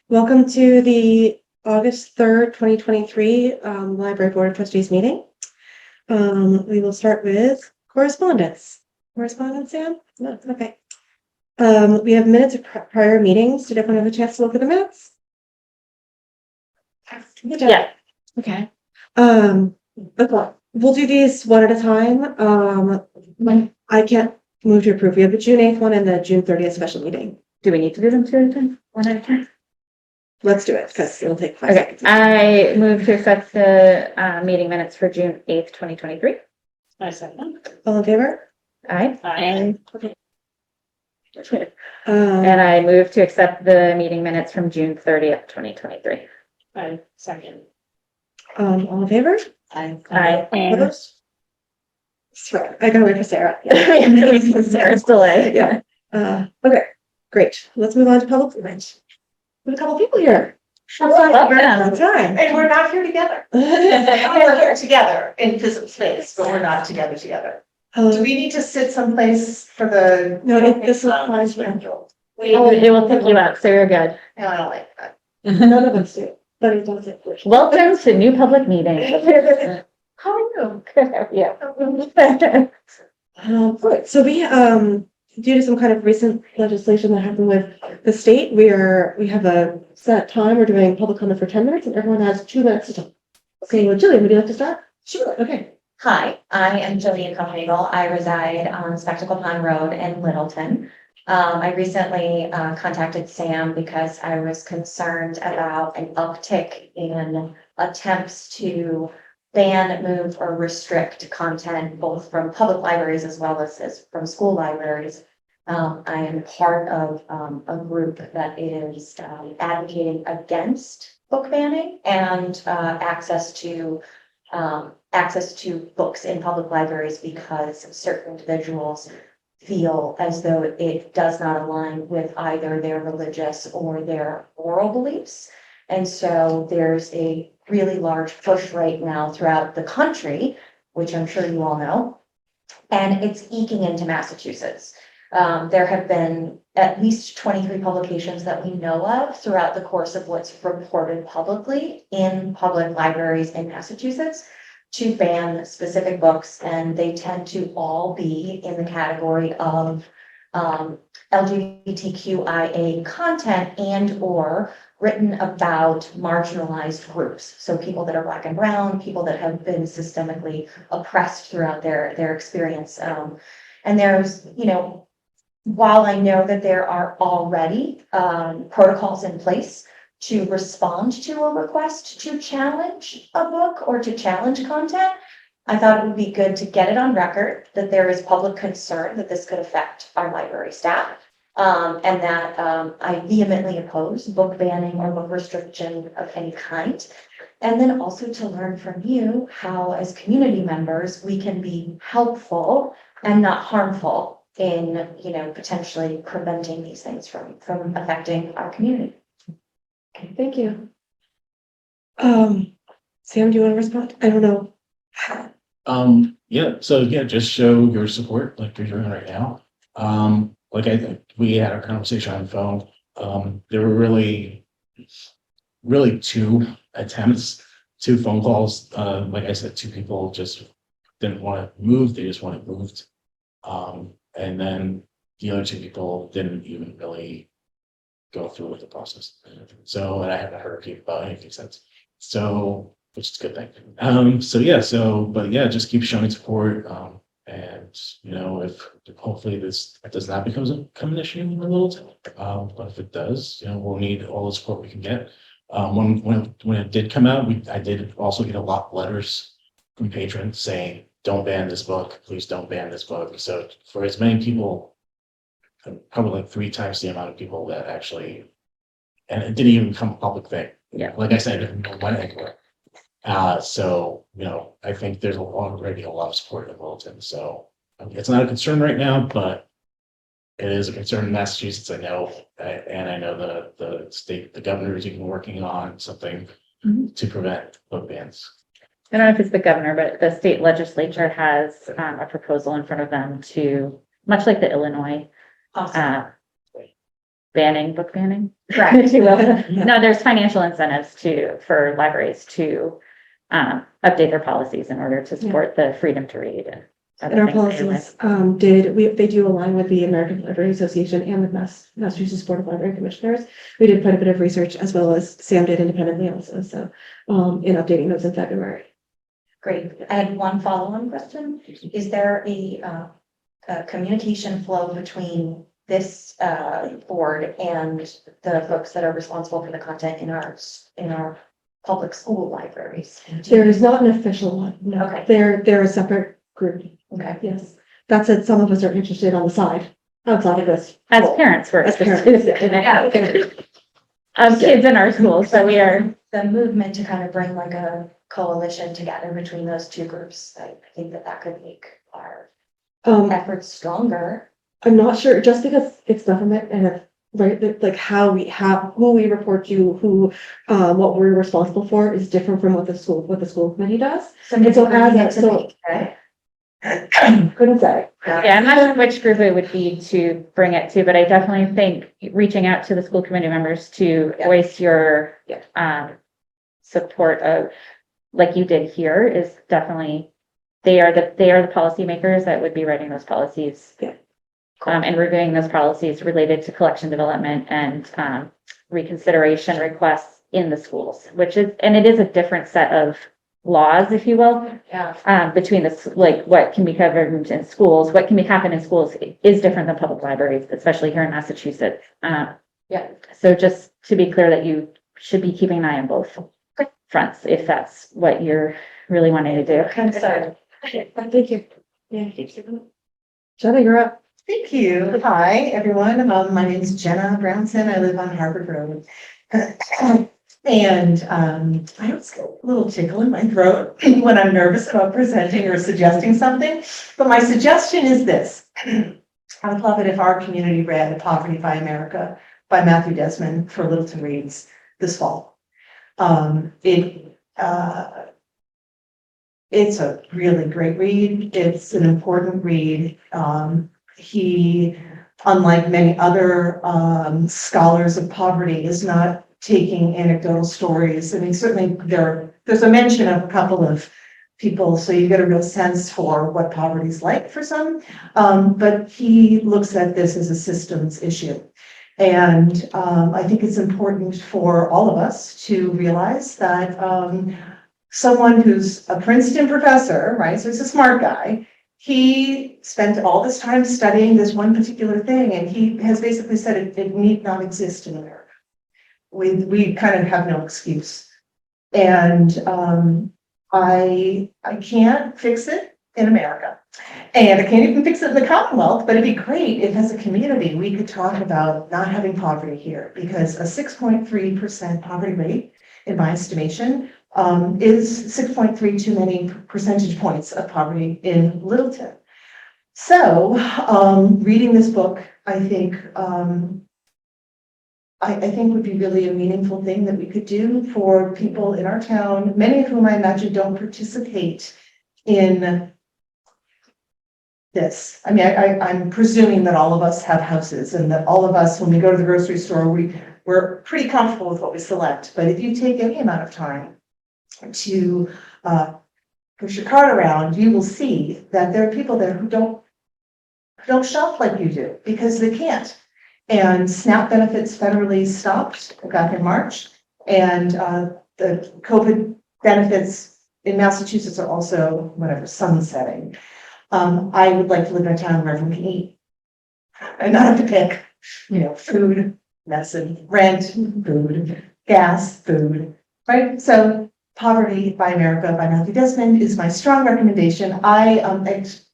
Welcome to the August 3rd, 2023 Library Board of Trustees meeting. We will start with correspondence. Correspondence, Sam? No, okay. We have minutes of prior meetings. Did everyone have a chance to look at the minutes? Yeah. Okay. Okay. We'll do these one at a time. I can't move to approve. We have the June 8th one and the June 30th special meeting. Do we need to do them two at a time? One at a time? Let's do it because it'll take 5 Okay, seconds. I move to accept the meeting minutes for June 8th, 2023. I second. All in favor? Aye. Aye. And I move to accept the meeting minutes from June 30th, 2023. I second. All in favor? Aye. Aye. Opposed? Sorry, I gotta wait for Sarah. Sarah's delay. Yeah. Okay, great. Let's move on to public comment. We have a couple people here. Welcome. Time. And we're not here together. We're here together in physical space, but we're not together. Do we need to sit someplace for the? No, this is fine. It will pick you up, so you're good. No, I don't like that. None of us do, but it does it. Welcome to new public meeting. How are you? Yeah. Right, so we, due to some kind of recent legislation that happened with the state, we have a set time. We're doing public comment for 10 minutes and everyone has 2 minutes to talk. Okay, well, Jillian, would you like to start? Sure. Okay. Hi, I am Jillian Copenhagen. I reside on Spectacle Pond Road in Littleton. I recently contacted Sam because I was concerned about an uptick in attempts to ban, move, or restrict content both from public libraries as well as from school libraries. I am part of a group that is advocating against book banning and access to books in public libraries because certain individuals feel as though it does not align with either their religious or their moral beliefs. And so there's a really large push right now throughout the country, which I'm sure you all know, and it's eking into Massachusetts. There have been at least 23 publications that we know of throughout the course of what's reported publicly in public libraries in Massachusetts to ban specific books, and they tend to all be in the category of LGBTQIA content and or written about marginalized groups. So people that are Black and brown, people that have been systemically oppressed throughout their experience. And there's, while I know that there are already protocols in place to respond to a request to challenge a book or to challenge content, I thought it would be good to get it on record that there is public concern that this could affect our library staff, and that I vehemently oppose book banning or book restriction of any kind. And then also to learn from you how, as community members, we can be helpful and not harmful in, potentially preventing these things from affecting our community. Okay, thank you. Sam, do you want to respond? I don't know. Just show your support like you're doing right now. We had our conversation on the phone. There were really 2 attempts, 2 phone calls. Like I said, 2 people just didn't want to move, they just wanted moved. And then the other 2 people didn't even really go through with the process. So, and I haven't heard about anything since. So, which is a good thing. Just keep showing support. And if hopefully this does not become an issue in a little time. But if it does, we'll need all the support we can get. When it did come out, I did also get a lot of letters from patrons saying, "Don't ban this book, please don't ban this book." So for as many people, probably like 3 times the amount of people that actually, and it didn't even become a public thing. Yeah. Like I said, it went anywhere. I think there's already a lot of support in Littleton. So it's not a concern right now, but it is a concern in Massachusetts, I know. And I know the governor is even working on something to prevent book bans. I don't know if it's the governor, but the state legislature has a proposal in front of them to, much like the Illinois book banning. Correct. If you will. No, there's financial incentives for libraries to update their policies in order to support the freedom to read and And other our things. policies, they do align with the American Library Association and with Massachusetts Board of Library Commissioners. We did quite a bit of research as well as Sam did independently also, so, in updating those in February. Great. I had one follow-on question. Is there a communication flow between this board and the folks that are responsible for the content in our public school libraries? There is not an official one, no. Okay. They're a separate group, Okay. yes. That said, some of us are interested on the side, outside of this. As parents, we're As parents, interested in it. Of kids in our schools, so we are. The movement to kind of bring like a coalition together between those two groups, I think that could make our efforts stronger. I'm not sure, just because it's government and right, like who we report to, what we're responsible for is different from what the school committee does. So maybe So we as need a- to so- make, okay? Couldn't say. Yeah, I'm not sure which group it would be to bring it to, but I definitely think reaching out to the school committee members to Yeah. voice your Yeah. support of, like you did here, is definitely, they are the policymakers that would be writing those policies. Yeah. And reviewing those policies related to collection development and reconsideration requests in the schools, and it is a different set of laws, if you will. Yeah. Between like what can be covered in schools, what can happen in schools is different than public libraries, especially here in Massachusetts. Yeah. So just to be clear that you should be keeping an eye on both fronts, if that's what you're really wanting to do. I'm sorry. Thank you. Yeah. Jenna, you're up. Thank you. Hi, everyone. My name is Jenna Brownson. I live on Harvard Road. And I always get a little tickle in my throat when I'm nervous about presenting or suggesting something. But my suggestion is this. I would love it if our community read Poverty by America by Matthew Desmond for Littleton Reads this fall. It's a really great read. It's an important read. He, unlike many other scholars of poverty, is not taking anecdotal stories. I mean, certainly there's a mention of a couple of people, so you get a real sense for what poverty is like for some. But he looks at this as a systems issue. And I think it's important for all of us to realize that someone who's a Princeton professor, right, so he's a smart guy, he spent all this time studying this one particular thing, and he has basically said it need not exist in America. We kind of have no excuse. And I can't fix it in America. And I can't even fix it in the Commonwealth, but it'd be great if as a community we could talk about not having poverty here, because a 6.3% poverty rate, in my estimation, is 6.3 too many percentage points of poverty in Littleton. So reading this book, I think would be really a meaningful thing that we could do for people in our town, many of whom I imagine don't participate in this. I mean, I'm presuming that all of us have houses and that all of us, when we go to the grocery store, we're pretty comfortable with what we select. But if you take any amount of time to push your cart around, you will see that there are people there who don't shop like you do because they can't. And SNAP benefits federally stopped back in March, and the COVID benefits in Massachusetts are also sunsetting. I would like to live in a town where everyone can eat and not have to pick, food, medicine, rent, food, gas, food, right? So Poverty by America by Matthew Desmond is my strong recommendation. I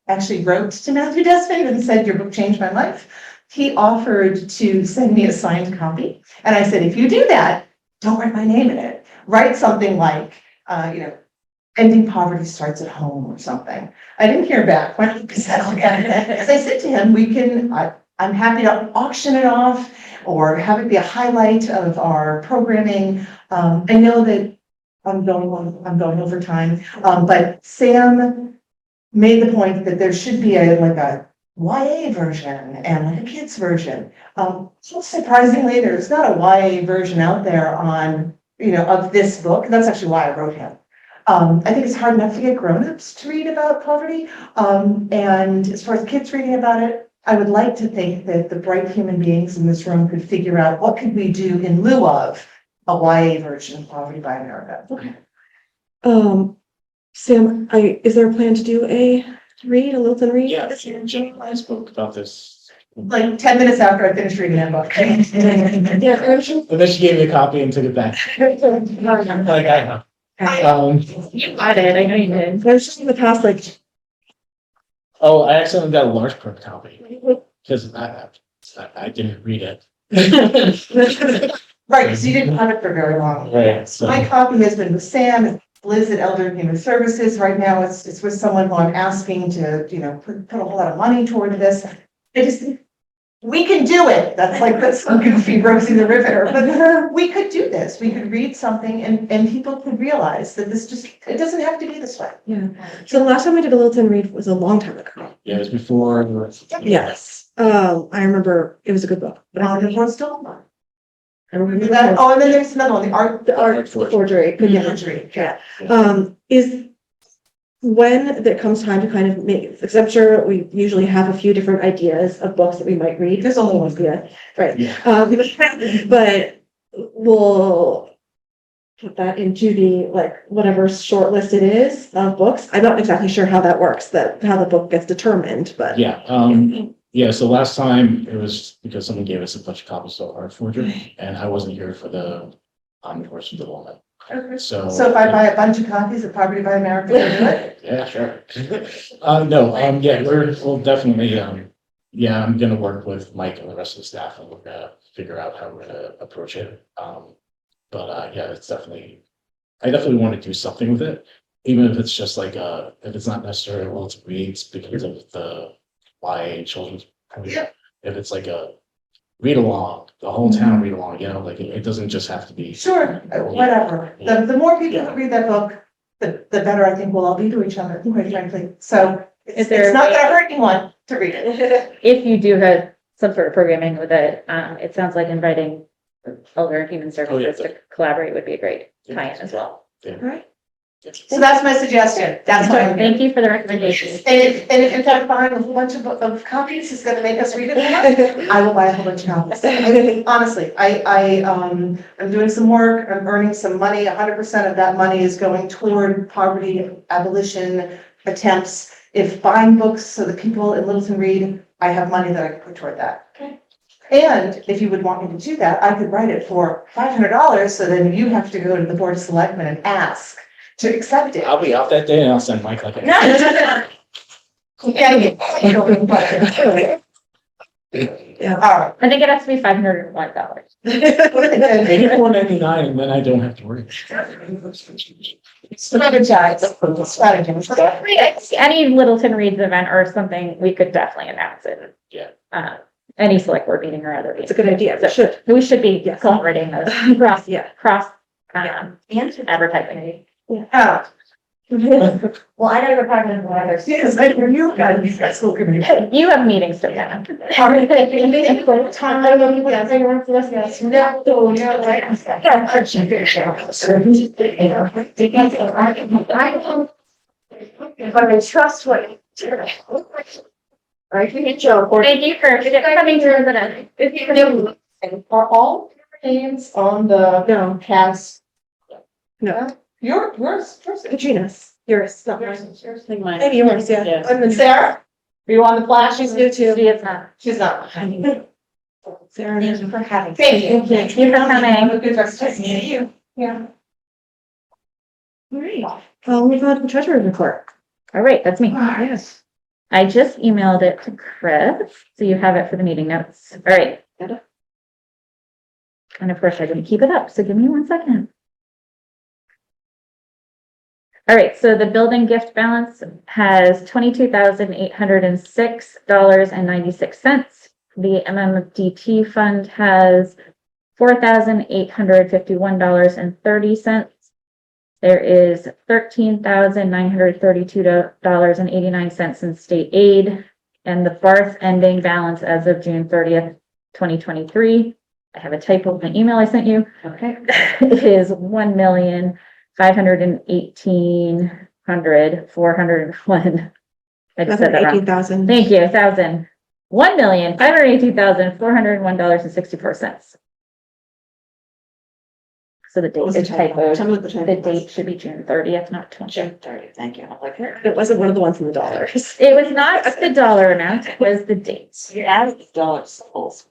actually wrote to Matthew Desmond and said, your book changed my life. He offered to send me a signed copy. And I said, if you do that, don't write my name in it. Write something like, ending poverty starts at home or something. I didn't hear back. Why don't we settle again? As I said to him, I'm happy to auction it off or have it be a highlight of our programming. I know that I'm going over time, but Sam made the point that there should be a YA version and like a kids version. Surprisingly, there's not a YA version out there on, of this book. That's actually why I wrote him. I think it's hard enough to get grown-ups to read about poverty. And as far as kids reading about it, I would like to think that the bright human beings in this room could figure out what could we do in lieu of a YA version of Poverty by America. Okay. Sam, is there a plan to do a Littleton read? Yeah, Jenny and I spoke about this. Like 10 minutes after I finished reading that book. Yeah. And then she gave me a copy and took it back. Like, I know. You got it, I know you did. I was just in the past, like, Oh, I accidentally got a large print copy because I didn't read it. Right, because you didn't have it for very long. Right, so. My copy has been with Sam, Liz at Elder and Human Services. Right now, it's with someone who I'm asking to, put a whole lot of money toward this. We can do it. That's so goofy, Rosie the Riveter. But we could do this. We could read something and people could realize that it doesn't have to be this way. yeah. So the last time I did a Littleton read was a long time ago. Yeah, it was before. Yes. I remember it was a good book. But I remember Still I remember that. Oh, and then there's another one, the art forgery. forgery. Yeah. Is when there comes time to kind of make, because I'm sure we usually have a few different ideas of books that we might read. There's only one. Yeah, right. Yeah. But we'll put that into the, like, whatever short list it is of books. I'm not exactly sure how that works, how the book gets determined, but. Yeah, so last time it was because someone gave us a bunch of copies of Art Forgery and I wasn't here for the Omniverse development. So if I buy a bunch of copies of Poverty by America, you'll do it? yeah, sure. Yeah, we'll definitely, yeah, I'm gonna work with Mike and the rest of the staff and we're gonna figure out how we're gonna approach it. Yeah, I definitely want to do something with it, even if it's just like, if it's not necessarily well to reads because of the YA children's. Yeah. If it's like a read along, the whole town read along, like it doesn't just have to be. Sure, whatever. The more people that read that book, the better I think we'll all be to each other, quite frankly. So Is it's there not a way- gonna hurt anyone to read it. If you do have some sort of programming with it, it sounds like inviting Elder and Human Services to collaborate would be a great tie-in as well. All right. So that's my suggestion. That's my. Thank you for the recommendation. And if I'm buying a whole bunch of copies, is gonna make us read it more, I will buy a whole bunch of copies. Honestly, I'm doing some work, I'm earning some money, 100% of that money is going toward poverty abolition attempts. If buying books so that people in Littleton read, I have money that I can put toward that. Okay. And if you would want me to do that, I could write it for $500, so then you have to go to the Board of Selectmen and ask to accept it. I'll be out that day and I'll send Mike like. No. Yeah. Yeah. All right. I think it has to be $501. Maybe $4.99 and then I don't have to worry. Strategize. Any Littleton Reads event or something, we could definitely announce it. Yeah. Any select board meeting or other. It's a good idea. We should. We should be Yes. collaborating those cross advertising. Yeah. Well, I know you're part of the others. Yes, I hear you guys, you guys will give me. You have meetings to plan. But I trust what. Right, you Joe. Thank you for coming to resident. Are all your names on the No, cast? no. Yours, Katrina's, yours, not mine. yours. Maybe yours, yeah. Yeah. And then Sarah? Are you on the flash? she's new too. She is not. She's not. Sarah. Thank you for having. Thank you. Thank you for coming. Have a good rest of the day. You. Yeah. All right. Well, we've got the treasurer report. All right, that's me. Yes. I just emailed it to Chris, so you have it for the meeting notes. All right. Got it. And of course, I'm going to keep it up, so give me 1 second. All right, so the building gift balance has $22,806.96. The MMDT fund has $4,851.30. There is $13,932.89 in state aid, And the farce ending balance as of June 30th, 2023. I have a typo in the email I sent you. Okay. It is 1,518,401. I just said that wrong. 18,000. Thank you, 1,000. $1,518,401.64. So the date What was the is typo? typoed. Tell me what the typo The was. date should be June 30th, not 20th. June 30th, thank you. I'm like, it wasn't one of the ones in the dollars. It was not the dollar amount, it was the date. You added the dollar symbols.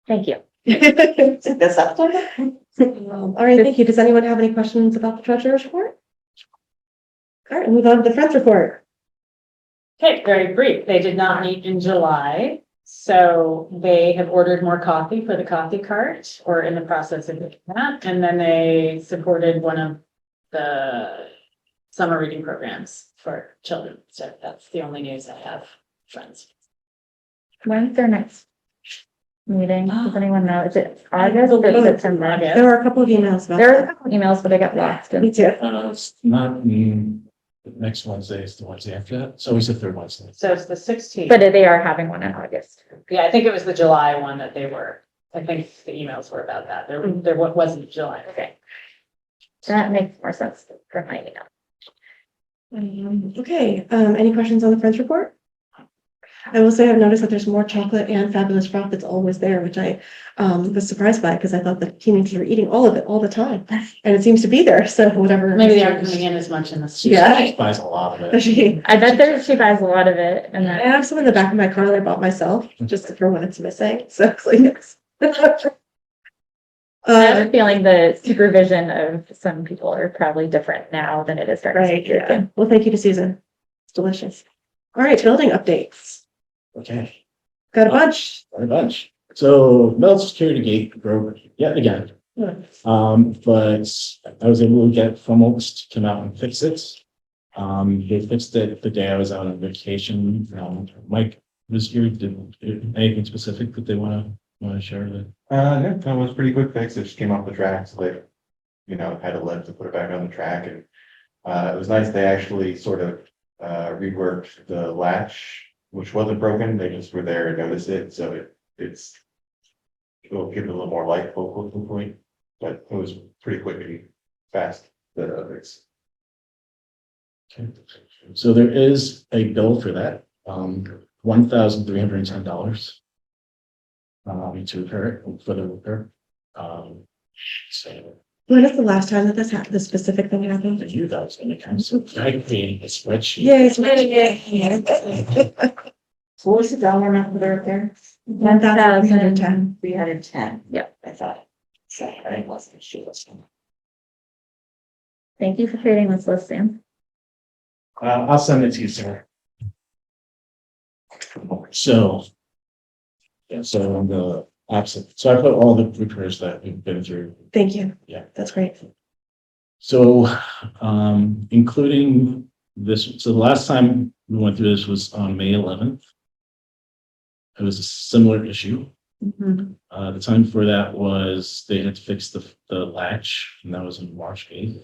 Thank you. That's up. All right, thank you. Does anyone have any questions about the treasurer's report? All right, move on to the friends report. Okay, very brief. They did not meet in July, so they have ordered more coffee for the coffee cart, or in the process of doing that. And then they supported one of the summer reading programs for children. So that's the only news I have, friends. When's their next meeting? Does anyone know? Is it August or believe it's September? August. There were a couple of emails about There were a that. couple emails, but I got lost. Me too. It's not, the next Wednesday is the Wednesday after that. It's always the third Wednesday. So it's the 16th. But they are having one in August. Yeah, I think it was the July one that they were. I think the emails were about that. There wasn't July. Okay. That makes more sense for my email. Okay, any questions on the friends report? I will say I've noticed that there's more chocolate and fabulous froth that's always there, which I was surprised by because I thought that teenagers were eating all of it all the time. And it seems to be there, so whatever. Maybe they aren't coming in as much in the. Yeah. She buys a lot of it. She- I bet she buys a lot of it and I then have some in the back of my car that I bought myself, just for when it's missing, so it's like, yes. I have a feeling the supervision of some people are probably different now than it is during. Right, yeah. Well, thank you to Susan. It's delicious. All right, building updates. Okay, Got a bunch. a bunch. So Mel's security gate broke yet again. But I was able to get Fromholtz to come out and fix it. They fixed it the day I was out on vacation. Mike was here. Did anything specific that they want to share? That No, that was a pretty quick fix. It just came off the track, so they, had a lift to put it back on the track, and it was nice. They actually sort of reworked the latch, which wasn't broken. They just were there and noticed it, so it'll give it a little more light focal point. But it was pretty quick and fast. The fix. Okay. So there is a bill for that, $1,310. To repair it, for the repair. So When is the last time that this specific thing I happened? knew that was gonna come, so I created a spreadsheet. Yes. What was the dollar amount for the repair? 1,310. 310. Yep. I thought. So I wasn't sure. Thank you for creating this list, Sam. I'll send it to you, sir. So. Yeah, so on the opposite, so I put all the repairs that we've been through. Thank you. Yeah. That's great. So, including this, so the last time we went through this was on May 11th. It was a similar issue. The time before that was they had to fix the latch, and that was on March 8th.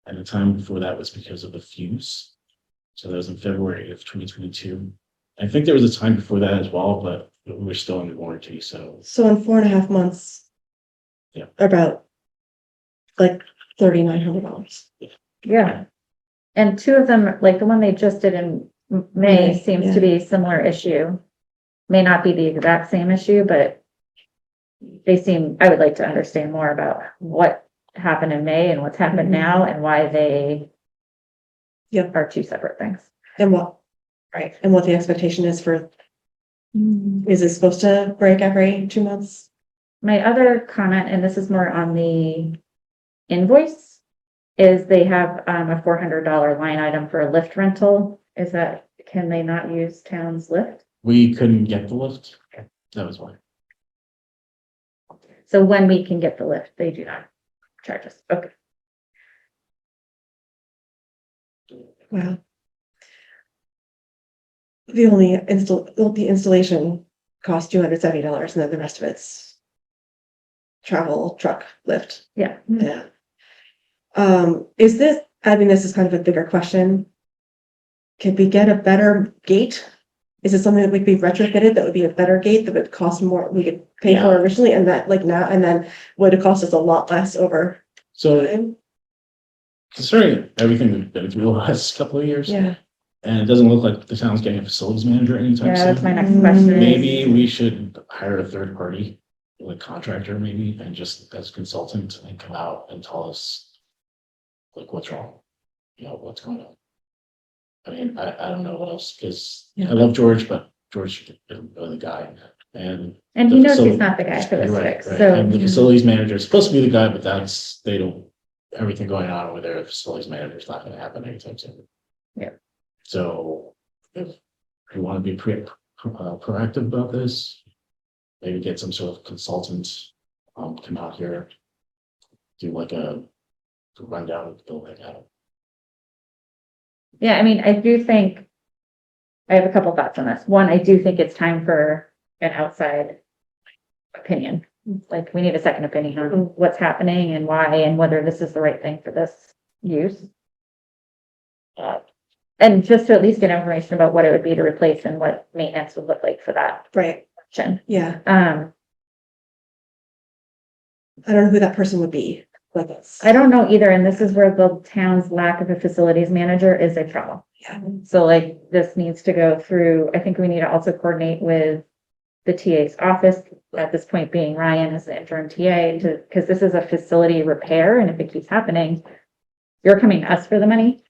And the time before that was because of the fuse. So that was in February of 2022. I think there was a time before that as well, but we were still under warranty, so. So in 4.5 months. Yeah. About like $3,900. Yeah. And two of them, like the one they just did in May, seems to be a similar issue. May not be the exact same issue, but I would like to understand more about what happened in May and what's happened now and why they Yep. are two separate things. And what the expectation is for, is it supposed to break every 2 months? My other comment, and this is more on the invoice, is they have a $400 line item for a lift rental. Can they not use town's lift? We couldn't get the lift. That was why. So when we can get the lift, they do not charge us. Okay. Wow. The installation costs $270 and then the rest of it's travel, truck, lift. Yeah. Yeah. This is kind of a bigger question. Could we get a better gate Is it something that would be retrofitted, that would be a better gate, that would cost more, we could pay for originally, and that like now, and then would it cost us a lot less over So time? considering everything we've been through the last couple of years, Yeah, and it doesn't look like the town's getting a facilities manager anytime Yeah, that's my soon. next question. Maybe we should hire a third party, like contractor maybe, and just as consultant and come out and tell us like what's wrong, you know, what's going on. I mean, I don't know what else, because I love George, but George isn't really the guy. And And the he knows he's facility- not the guy for this Right, fix, right. so. And the facilities manager is supposed to be the guy, but they don't, everything going on over there, the facilities manager is not gonna happen anytime soon. Yeah. So if you want to be proactive about this, maybe get some sort of consultant, come out here, do like a rundown of the building. Yeah, I mean, I do think, I have a couple thoughts on this. One, I do think it's time for an outside opinion. Like, we need a second opinion on what's happening and why, and whether this is the right thing for this use. And just to at least get information about what it would be to replace and what maintenance would look like for that right, option. yeah, Um, I don't know who that person would be, but that's. I don't know either, and this is where the town's lack of a facilities manager is a problem. Yeah. So like, this needs to go through, I think we need to also coordinate with the TA's office, at this point being Ryan as the interim TA, because this is a facility repair, and if it keeps happening, you're coming to us for the money.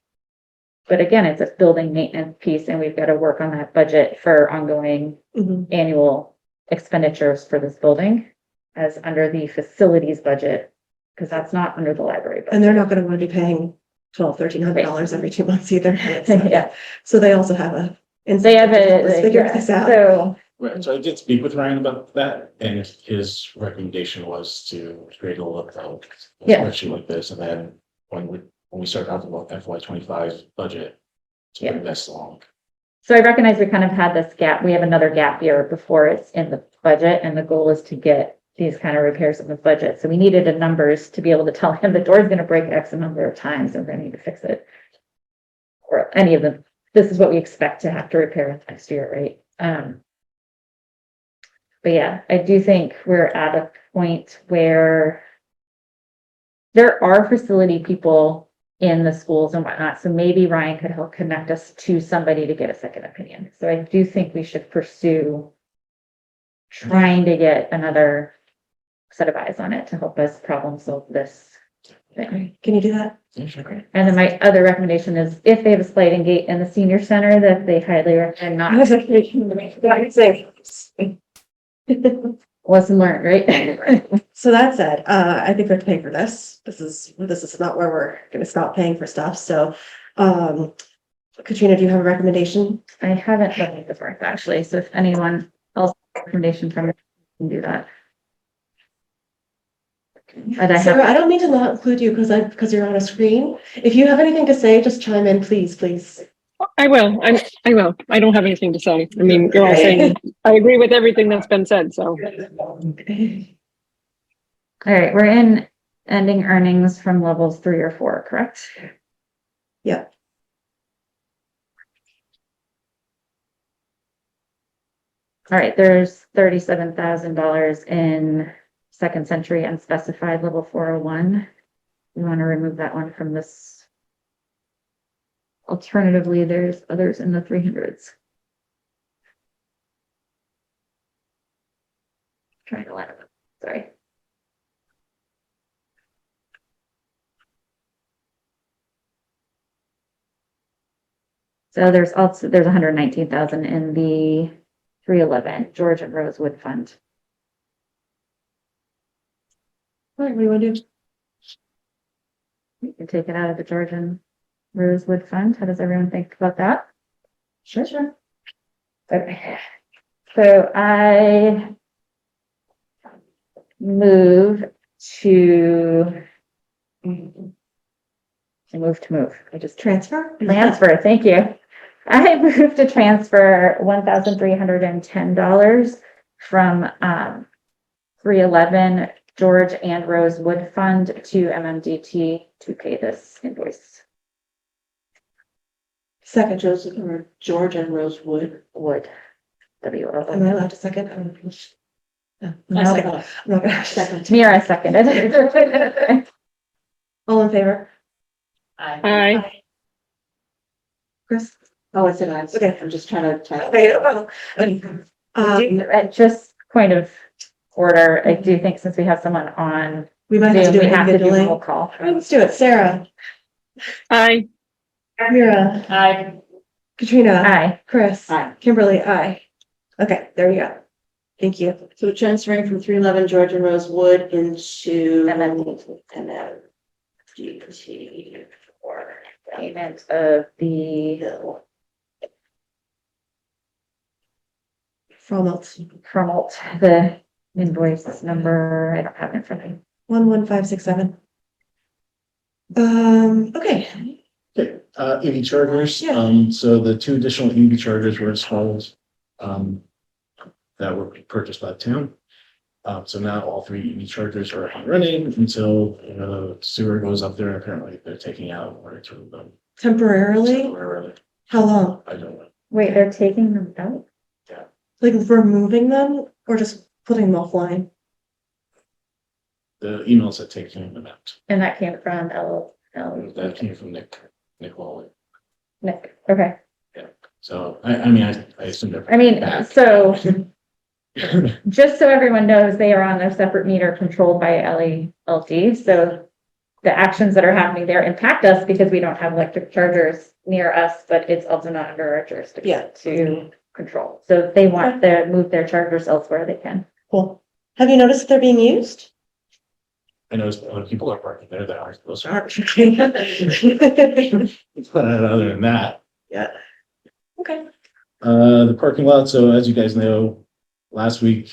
But again, it's a building maintenance piece, and we've got to work on that budget for ongoing Mhm. annual expenditures for this building as under the facilities budget, because that's not under the library. And they're not gonna wanna be paying $1,200 every 2 months either. Yeah. So they also have a. They have Let's figure a, this out. so, Right, so I did speak with Ryan about that, and his recommendation was to create a little Yeah. spreadsheet like this, and then when we start talking about FY 25 budget, to Yeah. bring this along. so I recognize we kind of had this gap, we have another gap year before it's in the budget, and the goal is to get these kind of repairs in the budget, so we needed a numbers to be able to tell him the door's gonna break X number of times, and we're gonna need to fix it. Or any of them, this is what we expect to have to repair next year, right? But yeah, I do think we're at a point where there are facility people in the schools and whatnot, so maybe Ryan could help connect us to somebody to get a second opinion. So I do think we should pursue trying to get another set of eyes on it to help us problem solve this thing. Can you do that? Yeah, sure. And then my other recommendation is if they have a sliding gate in the senior center, that they highly recommend not. Lesson learned, right? So that said, I think we have to pay for this. This is not where we're gonna stop paying for stuff, so, Katrina, do you have a recommendation? I haven't done it before, actually, so if anyone else has a recommendation from it, can do that. But I Sarah, I have, don't mean to not include you because you're on a screen. If you have anything to say, just chime in, please. I will. I will. I don't have anything to say. I mean, you're all saying, I agree with everything that's been said, so. all right, we're in ending earnings from levels 3 or 4, correct? Yeah. All right, there's $37,000 in Second Century Unspecified Level 401. We want to remove that one from this. Alternatively, there's others in the 300s. Trying to let it, sorry. So there's 119,000 in the 311 George and Rosewood Fund. All right, what do you want to do? We can take it out of the George and Rosewood Fund. How does everyone think about that? Sure. Okay. So I move to I just Transfer? transfer. Thank you. I move to transfer $1,310 from 311 George and Rosewood Fund to MMDT to pay this invoice. Second, Joseph or George and Rosewood. Would. am I W-O. allowed to second? No, No, I'm not gonna second. Mira seconded. All in favor? Aye. Chris? Oh, I said I. Okay. I'm just trying to type. Okay, Just point of order, I do think since we have someone on we might have to Zoom, do we it have to do a roll individually. call. All right, let's do it. Sarah, Aye. Mira, I, Katrina, Aye. Chris, Aye. Kimberly, aye. Okay, there you go. Thank you. So transferring from 311 George and Rosewood into. MFT. MFT for Payment of the bill. Fromelt, the invoice number, I don't have it in front of me. 11567. Okay, Okay, EV chargers, Yeah. so the 2 additional EV chargers were installed, that were purchased by the town. So now all 3 EV chargers are up and running until, sewer goes up there, apparently they're taking out 1 or 2 of them. temporarily, Temporarily, how long? I don't know. Wait, they're taking them out? Like removing them or just putting them offline? The emails that taking them out, And that came from that came from Nick Wally. Nick, okay. So, I assume they're. I mean, back. so just so everyone knows, they are on a separate meter controlled by LELT. So the actions that are happening there impact us because we don't have electric chargers near us, but it's also not under our jurisdiction Yeah. to control. So if they want to move their chargers elsewhere, they can. Cool. Have you noticed that they're being used? I noticed other people are parking there that aren't supposed to. Okay. But other than that, Okay. the parking lot, so as you guys know, last week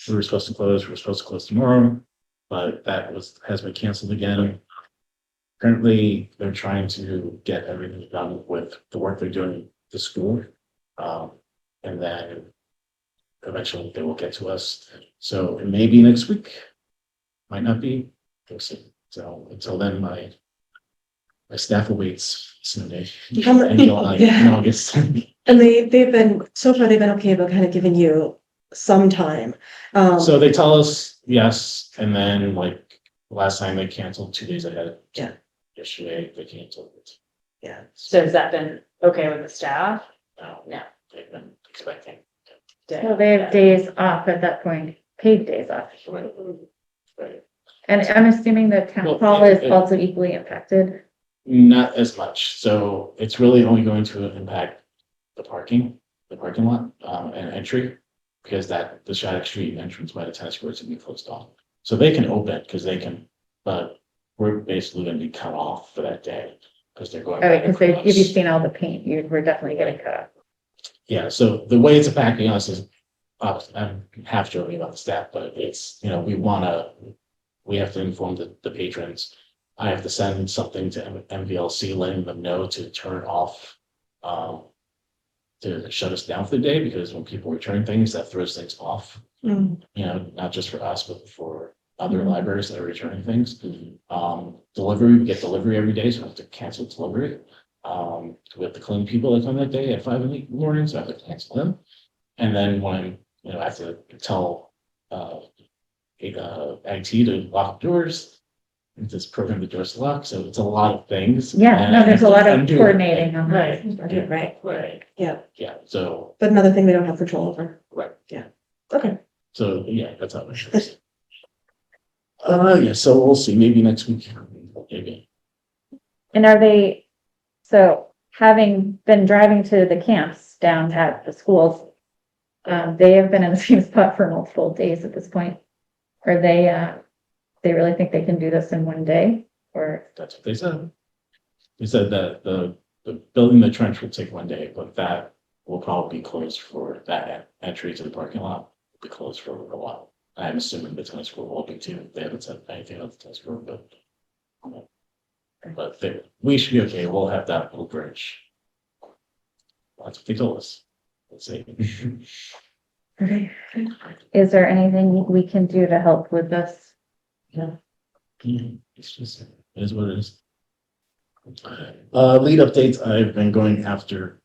we were supposed to close tomorrow, but that has been canceled again. Currently, they're trying to get everything done with the work they're doing at the school. And then eventually they will get to us. So it may be next week, might not be, we'll see. So until then, my staff awaits Sunday How many- in July, in August. And they've been, so far they've been okay about kind of giving you some time. So they tell us yes, and then like last time they canceled 2 days ahead. Yeah. Yesterday they canceled it. Yeah. so has that been okay with the staff? No, they've been expecting. Well, they have days off at that point, paid days off. Right. And I'm assuming the town Well, hall is it- also equally impacted. Not as much, so it's really only going to impact the parking lot, and entry. Because the Shattuck Street entrance by the tennis courts will be closed off. So they can open, because they can, but we're basically gonna be cut off for that day, because they're going. Oh, back because across. if you've seen all the paint, we're definitely getting cut off. Yeah, so the way it's impacting us is, I'm half joking about the staff, but it's, we have to inform the patrons. I have to send something to MVLC letting them know to turn off, to shut us down for the day, because when people return things, that throws things off. Mm. Not just for us, but for other libraries that are returning things. Delivery, we get delivery every day, so we have to cancel delivery. We have to clean people that come that day at 5 in the morning, so I have to cancel them. And then when, I have to tell, IT to lock doors, and just program the doors to lock, so it's a lot of things. Yeah, no, And there's a lot of undo it. coordinating on that. Right. Yeah. Yeah, so, But another thing we don't have control over. right. Yeah. Okay. So, yeah, that's how it is. Yeah, so we'll see, maybe next week, maybe. And so having been driving to the camps down at the schools, they have been in the same spot for multiple days at this point. Are they really think they can do this in one day, or? That's what they said. They said that the building the trench will take 1 day, but that will probably be closed for that entry to the parking lot, will be closed for a while. I'm assuming the tennis court will be too. They haven't said anything about the tennis court, but we should be okay. We'll have that little bridge. That's what they told us. Let's see. Okay. Is there anything we can do to help with this? It's just, it is what it is. Lead updates, I've been going after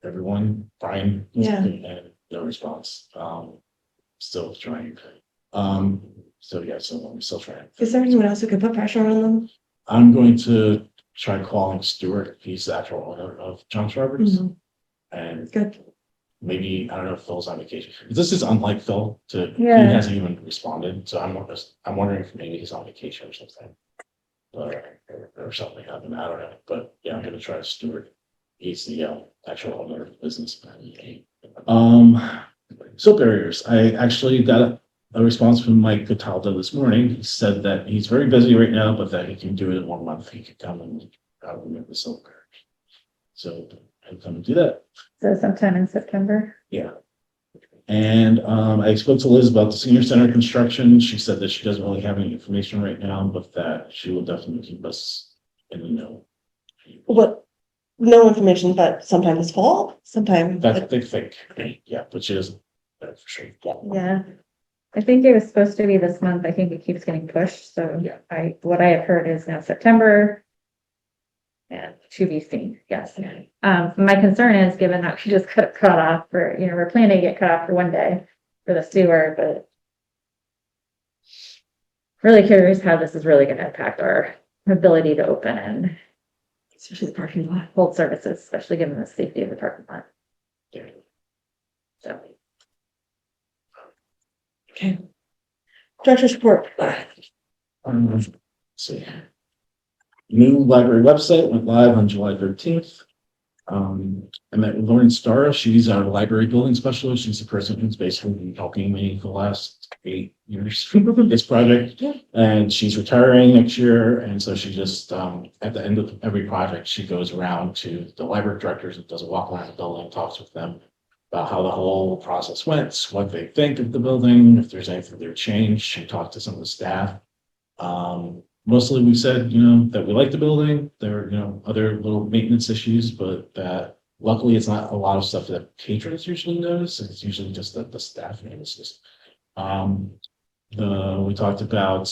everyone, Brian. Yeah. And no response, still trying. So yeah, so I'm still trying. Is there anyone else who could put pressure on them? I'm going to try calling Stuart, he's the actual owner of John's Roberts. Mhm. And Good. maybe, I don't know if Phil's on vacation. This is unlike Phil he Yeah. hasn't even responded, so I'm wondering if maybe he's on vacation or something. Or something happened, I don't know, but yeah, I'm gonna try Stuart. He's the actual owner of the business. Soap barriers, I actually got a response from Mike Cataldo this morning. He said that he's very busy right now, but that he can do it in 1 month. He could come and remove the soap barriers. So I'll come and do that. So sometime in September. Yeah. And I spoke to Liz about the senior center construction. She said that she doesn't really have any information right now, but that she will definitely keep us in the know. What, no information, but sometime this fall, sometime. That's what they think. Yeah, but she doesn't know for sure. Yeah. I think it was supposed to be this month. I think it keeps getting pushed, so Yeah. what I have heard is now September. And to be seen, yes. My concern is, given that we just cut off for, we're planning to get cut off for 1 day for the sewer, but really curious how this is really gonna impact our ability to open and Especially the parking lot. hold services, especially given the safety of the parking lot. Yeah. So, Okay. Director's report. Let's see. New library website went live on July 13th. I met with Lauren Starr. She's our library building specialist. She's the person who's basically been helping me for the last 8 years with this project. And she's retiring next year. And so she just, at the end of every project, she goes around to the library directors and does a walk around the building, talks with them about how the whole process went, what they think of the building, if there's anything they've changed. She talked to some of the staff. Mostly we said, that we like the building. There are, other little maintenance issues, but that luckily it's not a lot of stuff that patrons usually notice. It's usually just that the staff notices. We talked about,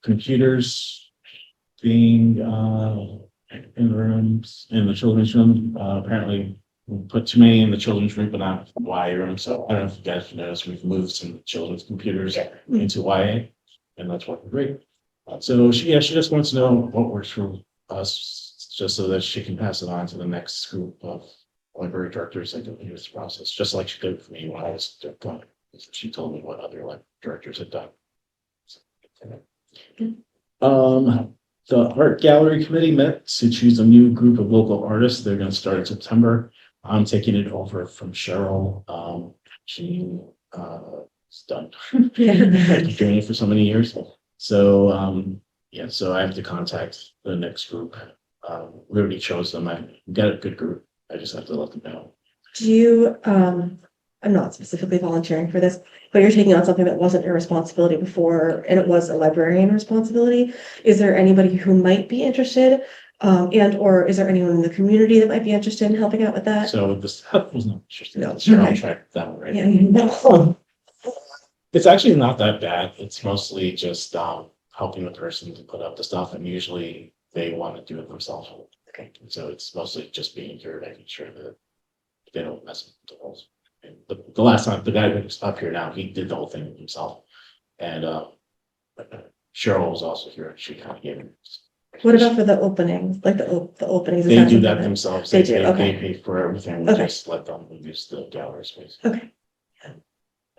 computers being, in the rooms, in the children's room. Apparently we put too many in the children's room, but not YA room. So I don't know if you guys noticed, we've moved some children's computers into YA, and that's working great. So she just wants to know what works for us, just so that she can pass it on to the next group of library directors that go through this process, just like she did for me when I was done. She told me what other library directors had done. The art gallery committee met to choose a new group of local artists. They're going to start in September. I'm taking it over from Cheryl. She is done. Been doing it for so many years. So so I have to contact the next group. We already chose them. I got a good group. I just have to let them know. Do you, I'm not specifically volunteering for this, but you're taking on something that wasn't your responsibility before, and it was a librarian responsibility. Is there anybody who might be interested? Or is there anyone in the community that might be interested in helping out with that? So the staff was not interested. No, Cheryl okay. tracked that one, right? Yeah. It's actually not that bad. It's mostly just helping the person to put up the stuff, and usually they want to do it themselves. Okay. So it's mostly just being here, making sure that they don't mess with the walls. And the last time, the guy who's up here now, he did the whole thing himself. And Cheryl was also here. She kind of gave him. What about for the openings, like the openings? Is They do something that themselves. They do, They okay. pay for everything. We Okay. just let them use the gallery space. Okay.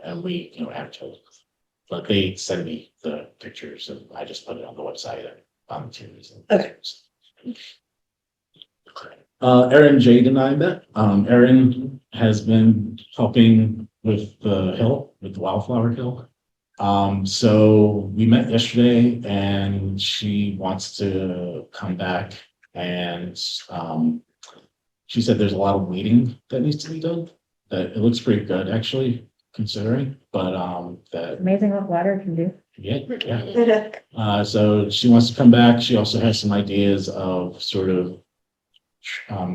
And we, advertise. But they send me the pictures and I just put it on the website and on the TVs. Okay. Erin, Jade and I met. Erin has been helping with the hill, with the Wildflower Hill. So we met yesterday and she wants to come back and, she said there's a lot of weeding that needs to be done. That it looks pretty good actually, considering, but, that, amazing what water can do. yeah. So she wants to come back. She also has some ideas of sort of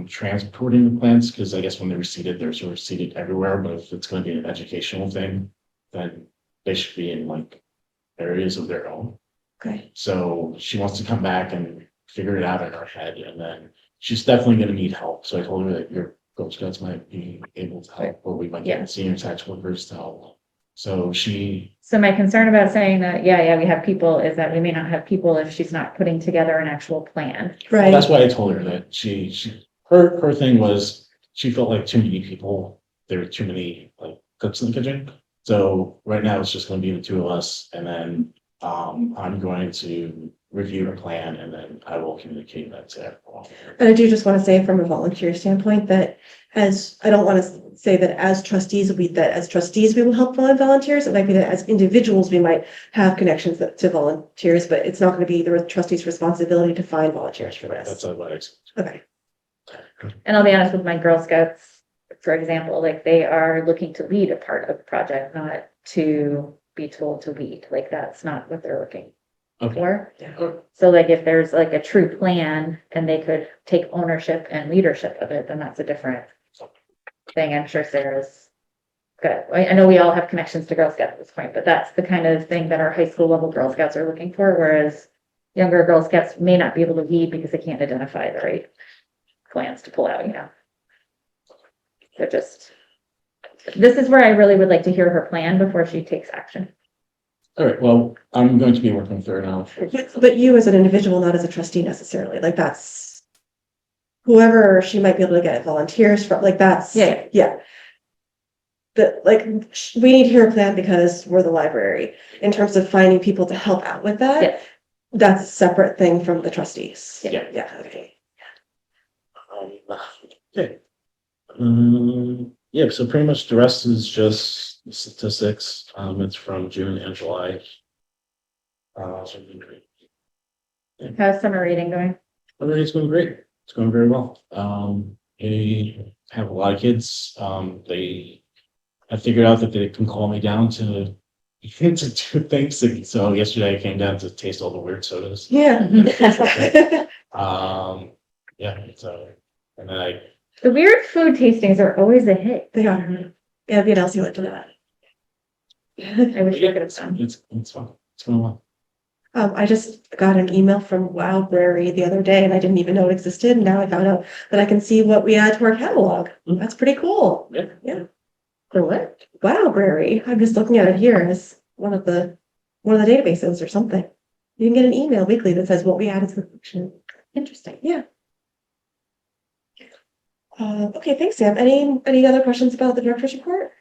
transporting the plants, because I guess when they're seeded, they're sort of seeded everywhere. But if it's going to be an educational thing, then they should be in like areas of their own. Okay. So she wants to come back and figure it out in her head, and then she's definitely gonna need help. So I told her that your Girl Scouts might be able to help, or we might Yeah. get senior tax workers to help. So she, So my concern about saying that, yeah, we have people, is that we may not have people if she's not putting together an actual plan. Right. that's why I told her that her thing was, she felt like too many people, there were too many like cooks in the kitchen. So right now it's just gonna be the two of us, and then I'm going to review the plan, and then I will communicate that to everyone. And I do just want to say from a volunteer standpoint that I don't want to say that as trustees, we will help find volunteers. It might be that as individuals, we might have connections to volunteers, but it's not going to be the trustees' responsibility to find volunteers for That's this. what I expect. Okay. And I'll be honest with my Girl Scouts, for example, like they are looking to lead a part of the project, not to be told to lead. Like that's not what they're looking Okay. for. Yeah. So like if there's like a true plan and they could take ownership and leadership of it, then that's a different thing. I'm sure Sarah's good. I know we all have connections to Girl Scouts at this point, but that's the kind of thing that our high school level Girl Scouts are looking for, whereas younger Girl Scouts may not be able to lead because they can't identify the right plans to pull out, you know. So just, this is where I really would like to hear her plan before she takes action. All right, well, I'm going to be working with her now. But you as an individual, not as a trustee necessarily, like that's whoever she might be able to get volunteers from, like that's, Yeah. yeah. But like, we need to hear a plan because we're the library. In terms of finding people to help out with that, Yeah. that's a separate thing from the trustees. Yeah. Yeah, okay. Okay. Yeah, so pretty much the rest is just statistics. It's from June and July. How's summer reading going? I mean, it's going great. It's going very well. We have a lot of kids. They have figured out that they can call me down to do things. So yesterday I came down to taste all the weird sodas. Yeah. Yeah, so, and then The weird food tastings are always a hit. They are. Yeah, be an Elsie went to that. I wish I could have done. it's fun. It's going well. I just got an email from Wowbrary the other day and I didn't even know it existed. And now I found out that I can see what we add to our catalog. Mhm. That's pretty cool. Yeah. Yeah. For what? Wowbrary. I'm just looking at it here as one of the databases or something. You can get an email weekly that says what we added to the collection. Interesting. Yeah. Okay, thanks, Sam. Any other questions about the director's report?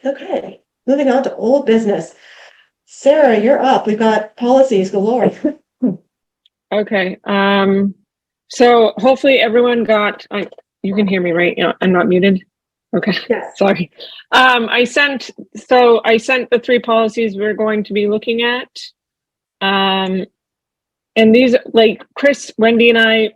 Okay, moving on to old business. Sarah, you're up. We've got policies galore. Okay, so hopefully everyone got, you can hear me, right? Yeah, I'm not muted. Okay, Yes. sorry. I sent the 3 policies we're going to be looking at. And these, like Chris, Wendy and I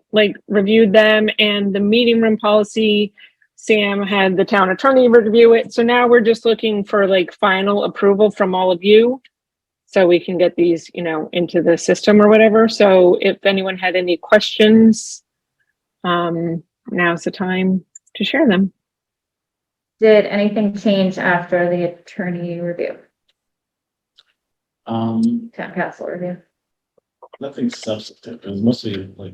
reviewed them, and the meeting room policy, Sam had the town attorney review it. So now we're just looking for final approval from all of you, so we can get these, into the system or whatever. So if anyone had any questions, now's the time to share them. Did anything change after the attorney review, town council review? Nothing substantive. It was mostly I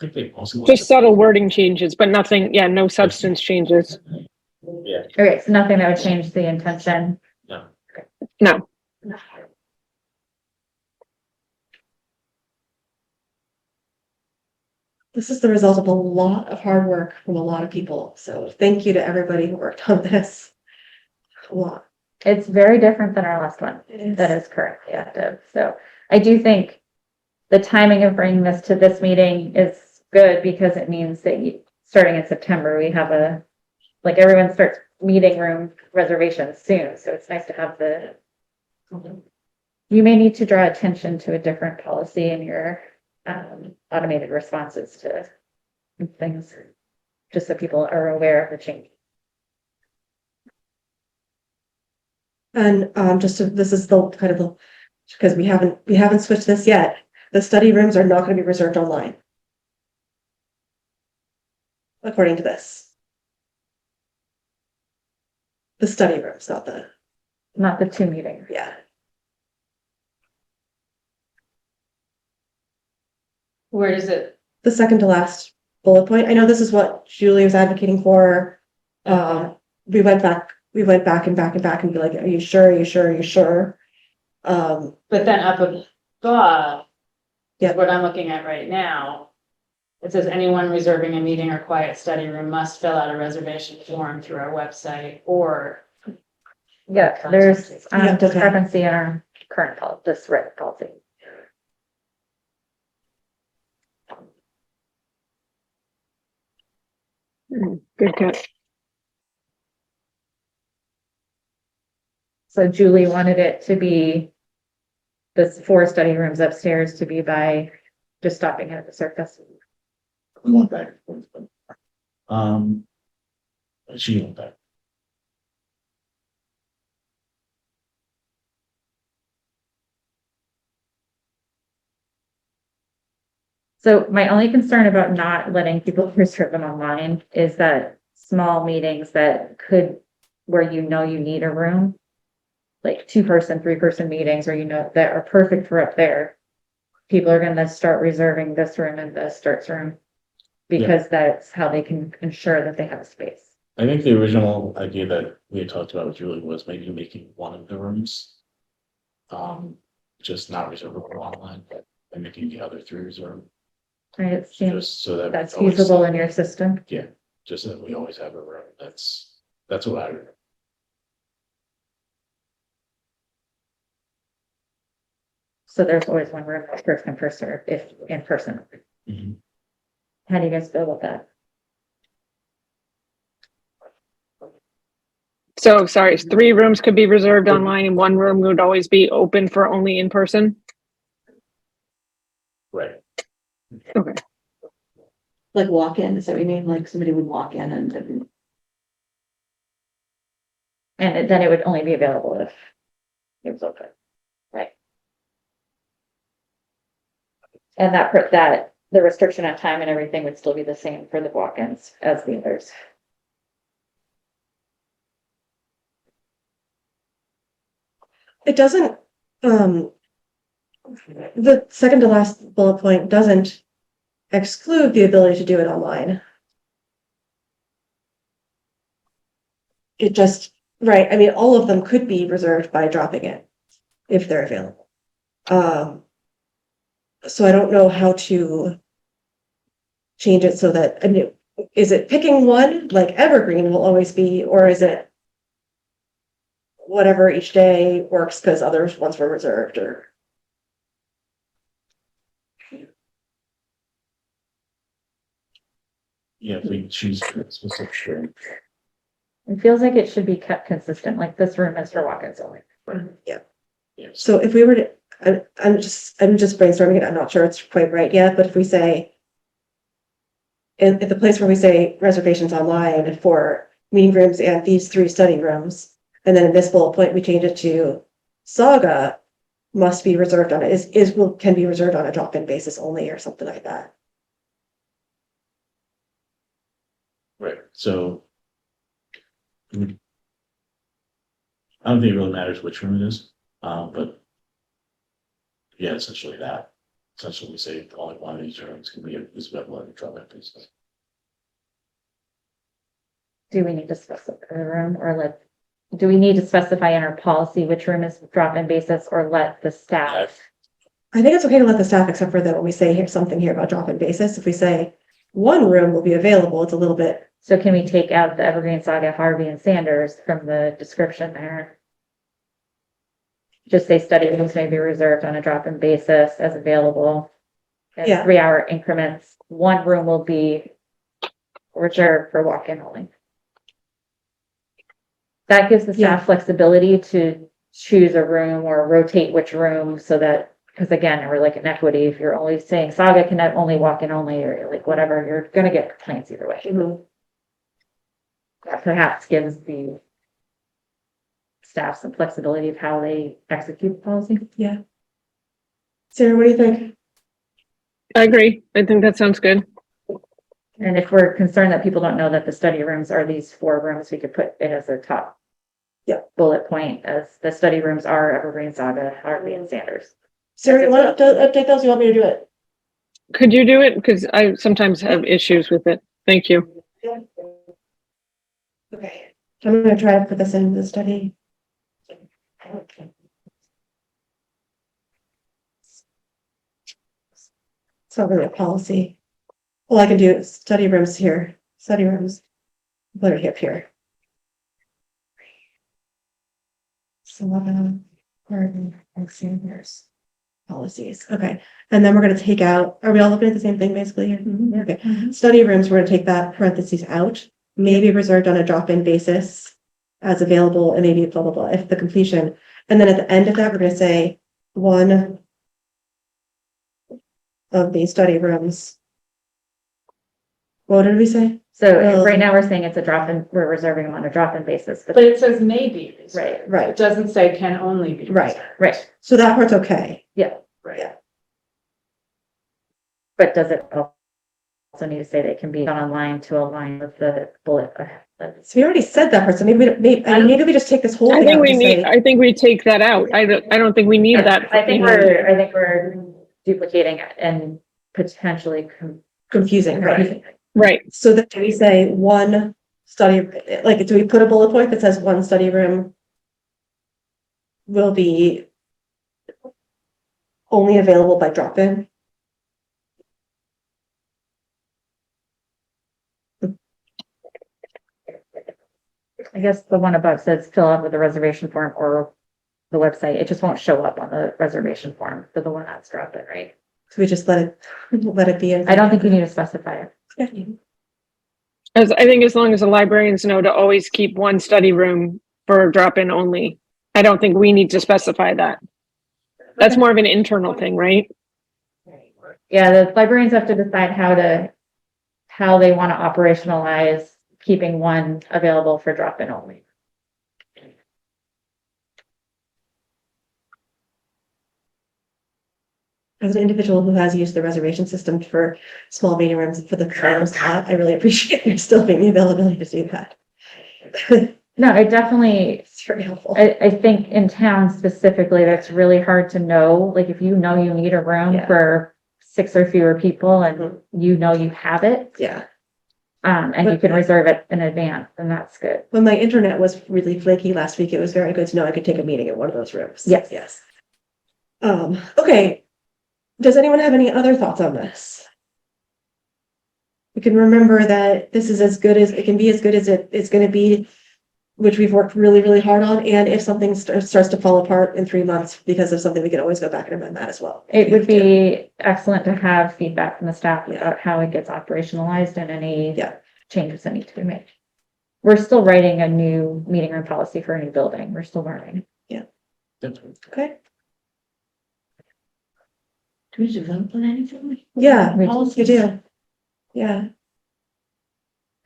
think they mostly Just subtle wording changes, but nothing, no substance changes. yeah. Okay, so nothing that would change the intention. No. This is the result of a lot of hard work from a lot of people. So thank you to everybody who worked on this. A lot. It's very different than our last one that is currently active. So I do think the timing of bringing this to this meeting is good because it means that starting in September, we have everyone starts meeting room reservations soon. So it's nice to have you may need to draw attention to a different policy in your automated responses to things, just so people are aware of the change. And this is because we haven't switched this yet. The study rooms are not going to be reserved online. According to this. The study rooms, not the 2 meetings. yeah. Where does it? The second to last bullet point. I know this is what Julie was advocating for. We went back and back and back and be like, are you sure? Are you sure? Are you sure? But then up above. Yeah. Is what I'm looking at right now. It says anyone reserving a meeting or quiet study room must fill out a reservation form through our website or. Yeah, there's Yeah, okay. discrepancy in our current policy, this written policy. Good catch. So Julie wanted it to be this 4 study rooms upstairs to be by just stopping at the circus. We want back. She went back. So my only concern about not letting people reserve them online is that small meetings that could, where you know you need a room, like 2-person, 3-person meetings where you know that are perfect for up there. People are gonna start reserving this room and the starts room because that's how they can ensure that they have a space. I think the original idea that we had talked about with Julie was maybe making one of the rooms. Just not reservable online, and making the other 3 reserved. Right, it seems Just so that. that's we always- feasible in your system. Yeah, just so that we always have a room. That's what I remember. So there's always one room that's first come, first served if in person. Mhm. How do you guys feel about that? So sorry, 3 rooms could be reserved online and 1 room would always be open for only in person. Right. Like walk-in, is that what you mean? Like somebody would walk in and And then it would only be available if it was open. Right. And that the restriction on time and everything would still be the same for the walk-ins as the others. It doesn't, the second to last bullet point doesn't exclude the ability to do it online. It just, right, I mean, all of them could be reserved by dropping it if they're available. So I don't know how to change it so that, I mean, is it picking one, like evergreen will always be, or is it whatever each day works because other ones were reserved, or? Yeah, if we choose a specific room. It feels like it should be kept consistent, like this room is for walk-ins only. Yeah. Yes. So if we were to, I'm just brainstorming it, I'm not sure it's quite right yet, but if we say, in the place where we say reservations online for meeting rooms and these 3 study rooms, and then in this bullet point, we change it to Saga must be reserved on it, can be reserved on a drop-in basis only, or something like that. Right, so. I don't think it really matters which room it is, but. Yeah, essentially that. Essentially, we say only one of these rooms can be available on a drop-in basis. Do we need to specify the room or do we need to specify in our policy which room is drop-in basis or let the staff? I think it's okay to let the staff, except for that when we say here something here about drop-in basis, if we say one room will be available, it's a little bit. So can we take out the Evergreen, Saga, Harvey, and Sanders from the description there? Just say study rooms may be reserved on a drop-in basis as available in Yeah. 3-hour increments. One room will be reserved for walk-in only. That gives the staff flexibility to choose a room or rotate which room so that, because again, we're like in equity, if you're only saying Saga can only walk in only, or like whatever, you're gonna get complaints either way. That perhaps gives the staff some flexibility of how they execute the policy. Yeah. Sarah, what do you think? I agree. I think that sounds good. And if we're concerned that people don't know that the study rooms are these 4 rooms, we could put it as a top Yeah. bullet point as the study rooms are Evergreen Saga, Hartley and Sanders. Sarah, you want to update those? You want me to do it? Could you do it? Because I sometimes have issues with it. Thank you. Yeah. Okay, I'm gonna try to put this in the study. It's not really a policy. All I can do is study rooms here, study rooms. Put it up here. So, garden, and Sanders. Policies, okay, and then we're gonna take out, are we all looking at the same thing basically? Okay, study rooms, we're gonna take that parentheses out, maybe reserved on a drop-in basis. As available and maybe blah, blah, blah, if the completion, and then at the end of that, we're gonna say one. Of the study rooms. What did we say? So right now we're saying it's a drop-in, we're reserving them on a drop-in basis, But it says may be. reserved. Right, It Right, doesn't say can only be. right, reserved. right. so that part's okay. Right. But does it also need to say they can be done online to align with the bullet? So we already said that part, so maybe, maybe we just take this whole I thing think out we and need, say, I think we take that out. I don't think we need that. I think we're duplicating it and potentially confusing, right? Right. So that do we say one study, like, do we put a bullet point that says one study room? Will be. Only available by drop-in? I guess the one above says fill out with the reservation form or the website. It just won't show up on the reservation form for the one that's dropped it, right? So we just let it be in? I don't think you need to specify it. Okay. As I think as long as the librarians know to always keep one study room for drop-in only. I don't think we need to specify that. That's more of an internal thing, right? Yeah, the librarians have to decide how they want to operationalize keeping one available for drop-in only. As an individual who has used the reservation system for small meeting rooms for the first time, I really appreciate you still being the availability to do that. No, it definitely, It's very helpful. I think in town specifically, that's really hard to know. Like if you know you need a room Yeah. for 6 or fewer people and you know you have it, Yeah, and you can reserve it in advance, and that's good. when my internet was really flaky last week, it was very good to know I could take a meeting at one of those rooms. Yes. Yes. Okay. Does anyone have any other thoughts on this? We can remember that this is as good as it can be, as good as it's going to be, which we've worked really, really hard on. And if something starts to fall apart in 3 months because of something, we can always go back and amend that as well. It would be excellent to have feedback from the staff Yeah. about how it gets operationalized and any Yeah. changes that need to be made. We're still writing a new meeting room policy for a new building. We're still learning. Okay. Do we develop on anything? Yeah, We- you do. Yeah.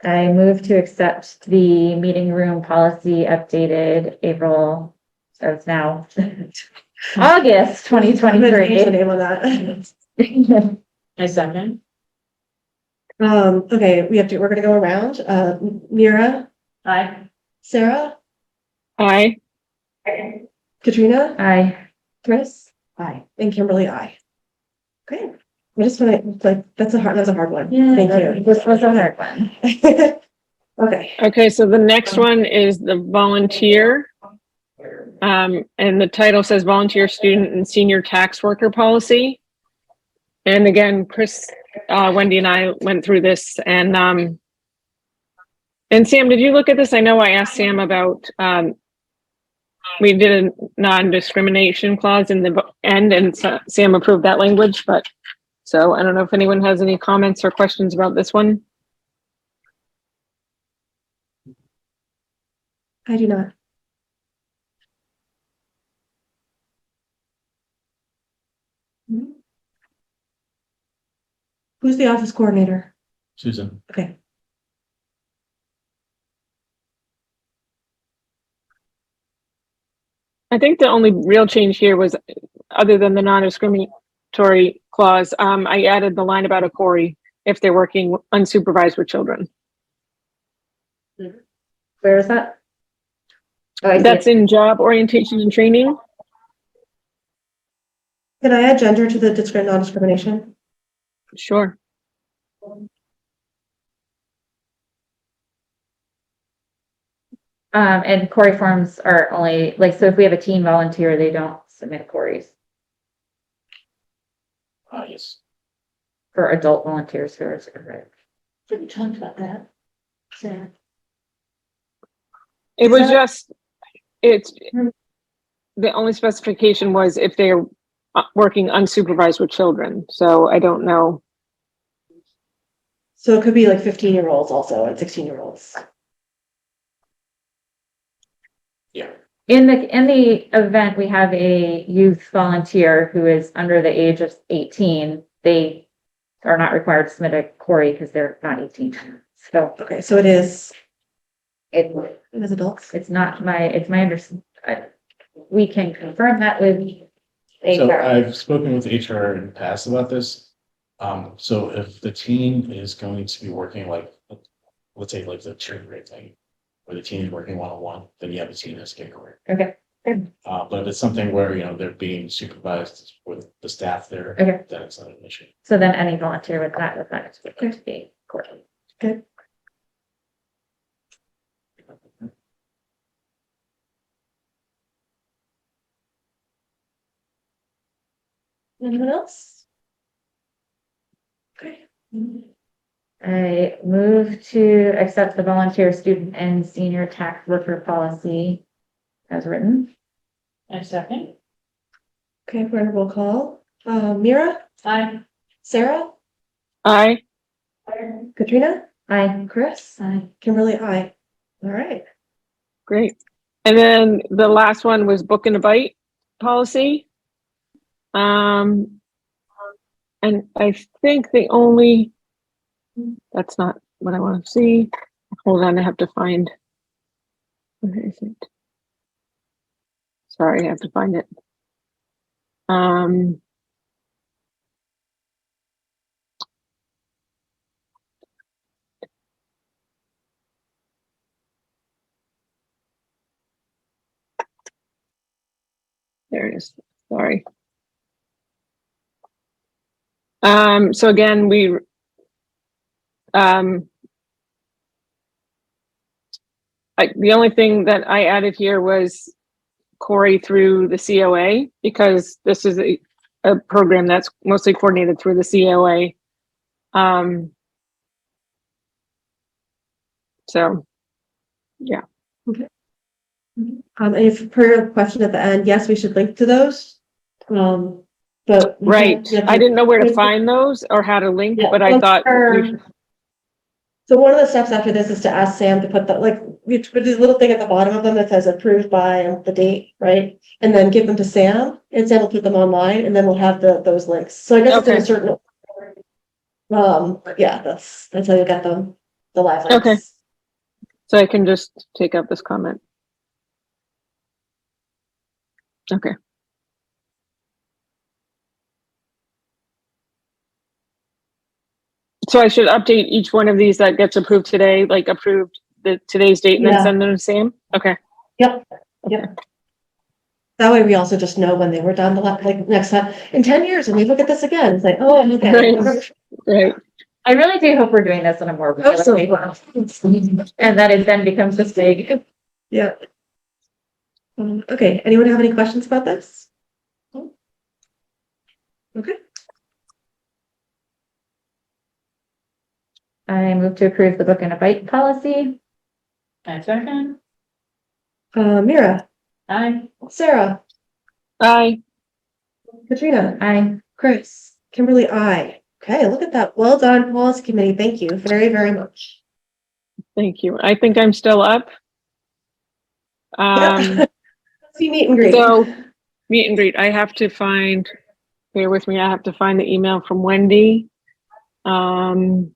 I move to accept the meeting room policy updated April, so it's now August I'm gonna change the 2023. name on that. A second. Okay, we're gonna go around. Mira, Aye. Sarah, Aye. Katrina, Aye. Chris, Aye. and Kimberly, I. Great. I just want to, like, that was a hard one. Yeah, Thank you. this was a hard one. Okay. Okay, so the next one is the volunteer. And the title says volunteer student and senior tax worker policy. And again, Chris, Wendy and I went through this and Sam, did you look at this? I know I asked Sam about, we did a non-discrimination clause in the end and Sam approved that language, but so I don't know if anyone has any comments or questions about this one. I do not. Who's the office coordinator? Susan. Okay. I think the only real change here was, other than the non-discriminatory clause, I added the line about a Corey if they're working unsupervised with children. Where is that? Oh, I see That's it. in job orientation and training. Can I add gender to the non-discrimination? Sure. And Corey forms are only, like, so if we have a teen volunteer, they don't submit queries Yes. for adult volunteers who are certified. We talked about that. So, It Is was that- just, it's, the only specification was if they're working unsupervised with children. So I don't know. So it could be like 15-year-olds also and 16-year-olds. Yeah. In the event, we have a youth volunteer who is under the age of 18, they are not required to submit a query because they're not 18. So Okay, so it is it's adults. it's my understanding. We can confirm that with So HR. I've spoken with HR in the past about this. So if the teen is going to be working like, let's say like the cheer grade thing, where the teen is working one-on-one, then you have a teen that's getting work. Okay. But if it's something where, you know, they're being supervised with the staff there, Okay. then it's not an issue. So then any volunteer with that effect would be query. Good. Anyone else? Okay. I move to accept the volunteer student and senior tax worker policy as written. A second. Okay, we're in a roll call. Mira, Aye. Sarah, I, Katrina, Aye. Chris, Kimberly, I. All right. great. And then the last one was book and a bite policy. And I think that's not what I want to see. Hold on, I have to find. Where is it? Sorry, I have to find it. There it is. Sorry. So again, the only thing that I added here was Corey through the COA, because this is a program that's mostly coordinated through the COA. So, yeah. And if per your question at the end, yes, we should link to those. But we Right. can't- I didn't know where to find those or how to link, Yeah, but I thought we should. So one of the steps after this is to ask Sam to put we put this little thing at the bottom of them that says approved by and the date, right? And then give them to Sam, and Sam will put them online, and then we'll have those links. So I guess it's in a Okay. certain. But yeah, that's how you get them, the live links. Okay. So I can just take out this comment. Okay. So I should update each one of these that gets approved today, like approved today's date, and then Yeah. send them to Sam? Okay. Yep. That way we also just know when they were done like next time, in 10 years, when we look at this again, it's like, oh, okay. Right. I really do hope we're doing this on a more regular basis, and that it then becomes this big. Yeah. Okay, anyone have any questions about this? Okay. I move to approve the book and a bite policy. A second. Mira, Aye. Sarah, Aye. Katrina, Aye. Chris, Kimberly, I. Okay, look at that. Well done, policy committee. Thank you very, very much. Thank you. I think I'm still up. Yeah. See meet and greet. So meet and greet. I have to find, bear with me, I have to find the email from Wendy. While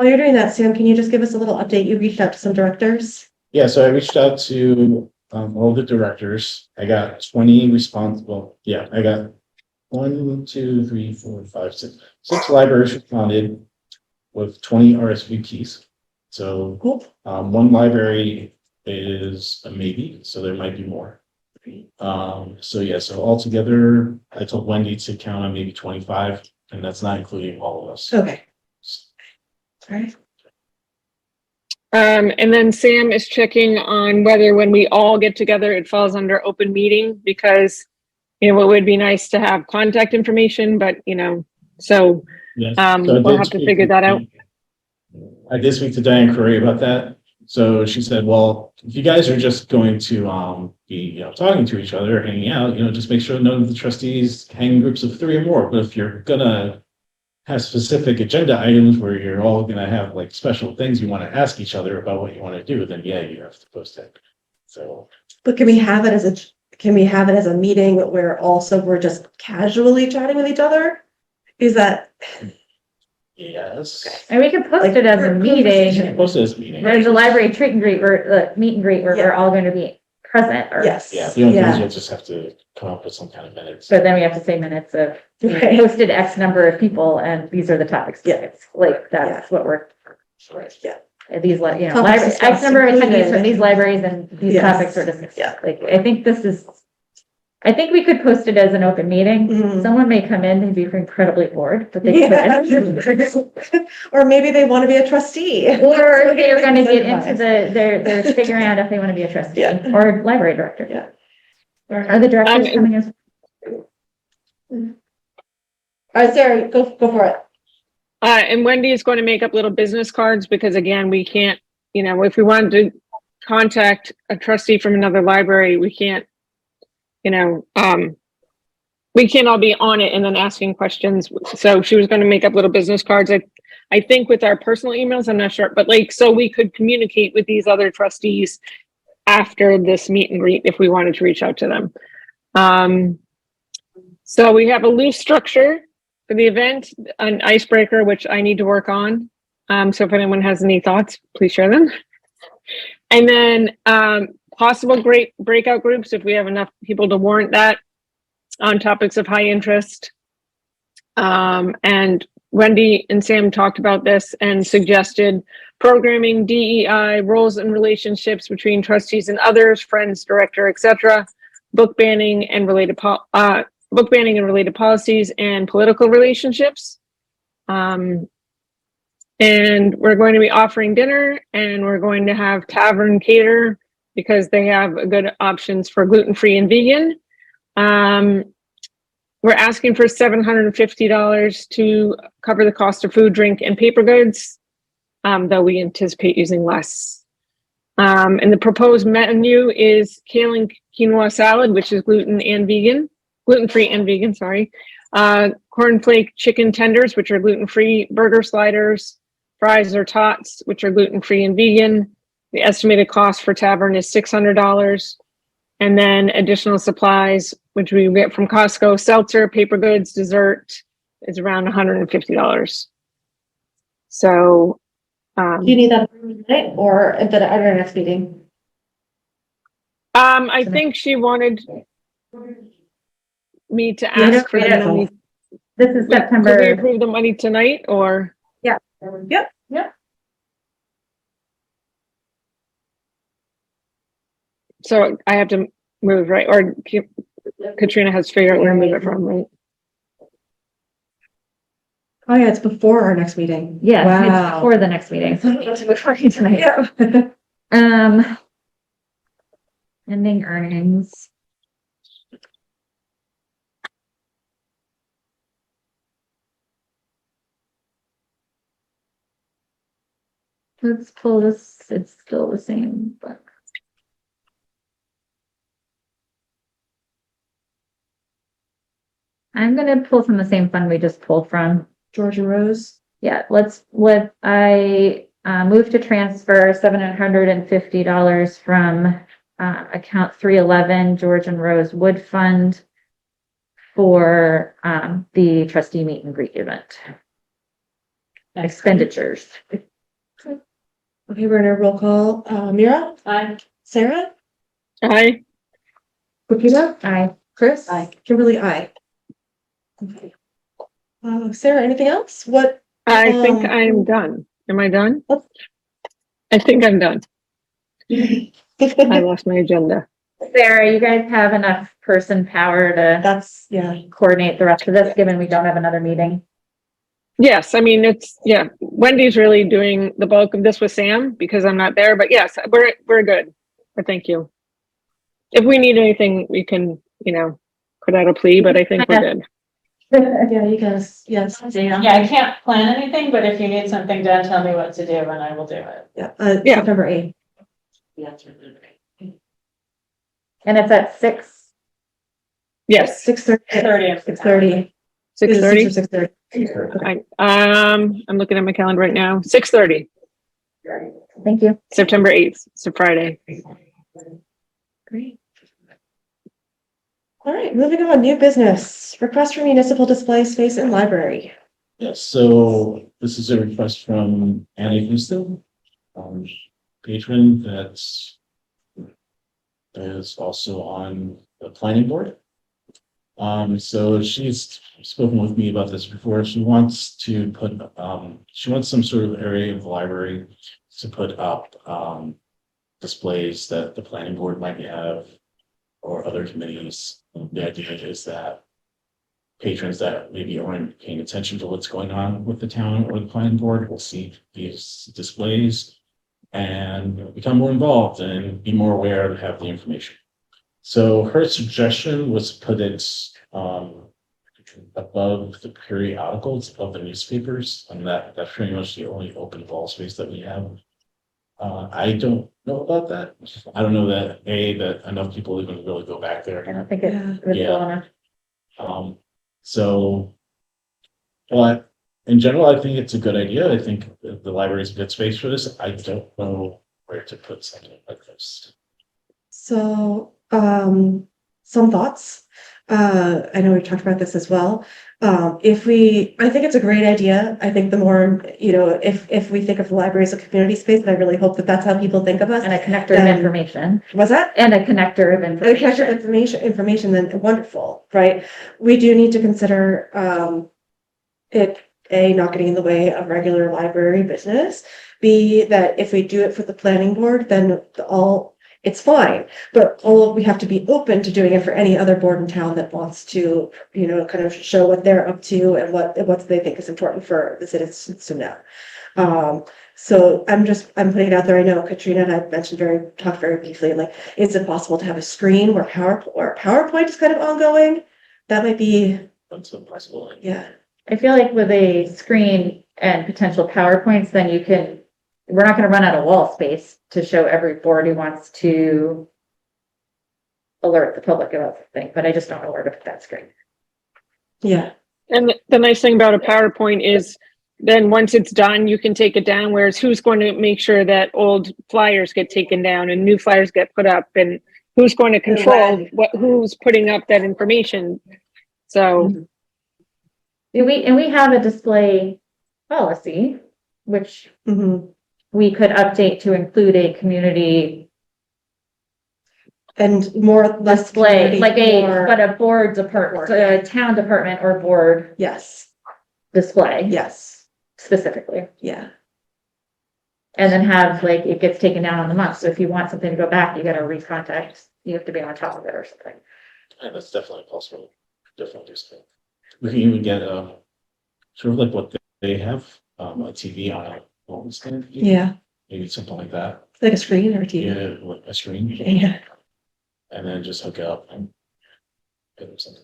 you're doing that, Sam, can you just give us a little update? You reached out to some directors. Yeah, so I reached out to all the directors. I got 20 responsible. Yeah, I got 1, 2, 3, 4, 5, 6. 6 libraries responded with 20 RSVPs. So Cool. one library is a maybe, so there might be more. So yeah, so altogether, I told Wendy to count on maybe 25, and that's not including all of us. Okay. All right. And then Sam is checking on whether when we all get together, it falls under open meeting because, you know, it would be nice to have contact information, but you know, so Yes. So I we'll did have to speak figure that out. I did speak to Diane Curry about that. So she said, well, if you guys are just going to be, you know, talking to each other, hanging out, you know, just make sure none of the trustees hang in groups of 3 or more. But if you're gonna have specific agenda items where you're all gonna have like special things you want to ask each other about what you want to do, then yeah, you have to post it. So But can we have it as a meeting where also we're just casually chatting with each other? Is that yes. And we could post Like, it as a for You meeting. can post it as a meeting. There's a library treat and greet, where the meet and greet where Yeah. we're all going to be present. Or, yes? Yeah, the only thing is Yeah. you'll just have to come up with some kind of minutes. But then we have to say minutes of we Right. hosted X number of people, and these are the topics. Yeah. Like that's what we're. Yeah. These, you know, Topics library, X discussed number of attendees included. from these libraries, and these Yes. topics are discussed. Yeah. Like, I think this is. I think we could post it as an open meeting. Mhm. Someone may come in and be incredibly bored, but they Yeah. could. Or maybe they want to be a trustee. Or they're gonna get into they're figuring out if they want to be a trustee Yeah. or library director. Yeah. Are the directors Um, coming as? All right, Sarah, go for it. And Wendy is going to make up little business cards because again, we can't, you know, if we wanted to contact a trustee from another library, we can't, you know, we can't all be on it and then asking questions. So she was going to make up little business cards. I think with our personal emails, I'm not sure, but like, so we could communicate with these other trustees after this meet and greet if we wanted to reach out to them. So we have a loose structure for the event, an icebreaker, which I need to work on. So if anyone has any thoughts, please share them. And then possible great breakout groups if we have enough people to warrant that on topics of high interest. And Wendy and Sam talked about this and suggested programming, DEI, roles and relationships between trustees and others, friends, director, etc., book banning and related policies and political relationships. And we're going to be offering dinner, and we're going to have Tavern Cater because they have good options for gluten-free and vegan. We're asking for $750 to cover the cost of food, drink, and paper goods, though we anticipate using less. And the proposed menu is kale and quinoa salad, which is gluten-free and vegan, sorry. Cornflake chicken tenders, which are gluten-free, burger sliders, fries or tots, which are gluten-free and vegan. The estimated cost for Tavern is $600. And then additional supplies, which we get from Costco, seltzer, paper goods, dessert, is around $150. So, Do you need that tonight or at our next meeting? I think she wanted me to Yeah, ask for the yeah. money. This is Could we September. approve the money tonight or? Yeah. Yep. So I have to move, right? Or Katrina has to figure out where to move it from, right? Oh yeah, it's before our next meeting. Yes, it's Wow. before the next meeting. So it's before you tonight. Yeah. Ending earnings. Let's pull this, it's still the same, but. I'm gonna pull from the same fund we just pulled from. George and Rose. Yeah, what I moved to transfer $750 from account 311 George and Rose Wood Fund for the trustee meet and greet event. Expenditures. Okay, we're gonna roll call. Mira? Aye. Sarah? Aye. Lupita? Aye. Chris? Aye. Kimberly, aye. Okay. Sarah, anything else? What? I think I'm done. Am I done? Oh. I think I'm done. I lost my agenda. Sarah, you guys have enough person power to That's, yeah. coordinate the rest of this, given we don't have another meeting? Yes, I mean, Wendy's really doing the bulk of this with Sam because I'm not there, but yes, we're good. But thank you. If we need anything, we can, put out a plea, but I think we're good. Yeah, you guys, yes. Yeah, I can't plan anything, but if you need something done, tell me what to do and I will do it. Yeah, Yeah. September 8th. And it's at 6. Yes, 6:30. 30th. 6:30. 6:30? 6:30. I'm looking at my calendar right now. 6:30, Thank you. September 8th. It's a Friday. Great. All right, moving on, new business, request for municipal display space in library. Yes, so this is a request from Annie Houston, patron that is also on the planning board. So she's spoken with me about this before. She wants to put, she wants some sort of area of the library to put up, displays that the planning board might have or other committees. The idea is that patrons that maybe aren't paying attention to what's going on with the town or the planning board will see these displays and become more involved and be more aware and have the information. So her suggestion was put it above the periodicals of the newspapers, and that's pretty much the only open wall space that we have. I don't know about that. I don't know that that enough people even really go back there. I don't think it's Yeah. visible enough. So, but in general, I think it's a good idea. I think the library is a good space for this. I don't know where to put something like this. So, some thoughts. I know we've talked about this as well. I think it's a great idea. I think the more, if we think of the library as a community space, and I really hope that that's how people think of us. And a connector of information. Was that? And a connector of The cache of information. information, then wonderful, right? We do need to consider, it, A, not getting in the way of regular library business. B, that if we do it for the planning board, then it's fine, but we have to be open to doing it for any other board in town that wants to, kind of show what they're up to and what they think is important for the citizens to know. So I'm putting it out there. I know Katrina and I talked very briefly, like, is it possible to have a screen where PowerPoint is kind of ongoing? That might be, That's impossible. yeah. I feel like with a screen and potential PowerPoints, then we're not going to run out of wall space to show every board who wants to alert the public about something, but I just don't know where to put that screen. Yeah. And the nice thing about a PowerPoint is then once it's done, you can take it down, whereas who's going to make sure that old flyers get taken down and new flyers get put up, and who's going to control who's putting up that information? So We have a display policy, which Mhm. we could update to include a community And less display, community, but a board department, a town department or board yes, display yes, specifically. yeah. And then have it gets taken down on the month. So if you want something to go back, you got to recontact, you have to be on top of it or something. Yeah, that's definitely possible. Definitely do something. We can even get sort of like what they have, a TV on a phone stand. Yeah, Maybe something like that. like a screen or a TV. Yeah, like a screen. Yeah. And then just hook it up and get them something.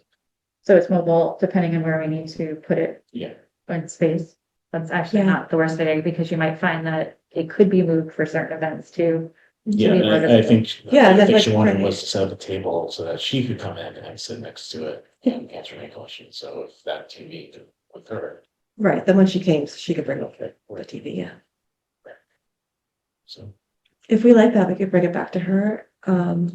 So it's mobile, depending on where we need to put it Yeah. in space. That's actually Yeah. not the worst thing, because you might find that it could be moved for certain events too. Yeah, be and I noticeable. think, Yeah, I that's think she like- wanted was to set up a table so that she could come in and sit next to it and answer any questions. So if that TV could with her, Right, then when she came, she could bring up the TV, yeah. so. If we like that, we could bring it back to her, Yeah.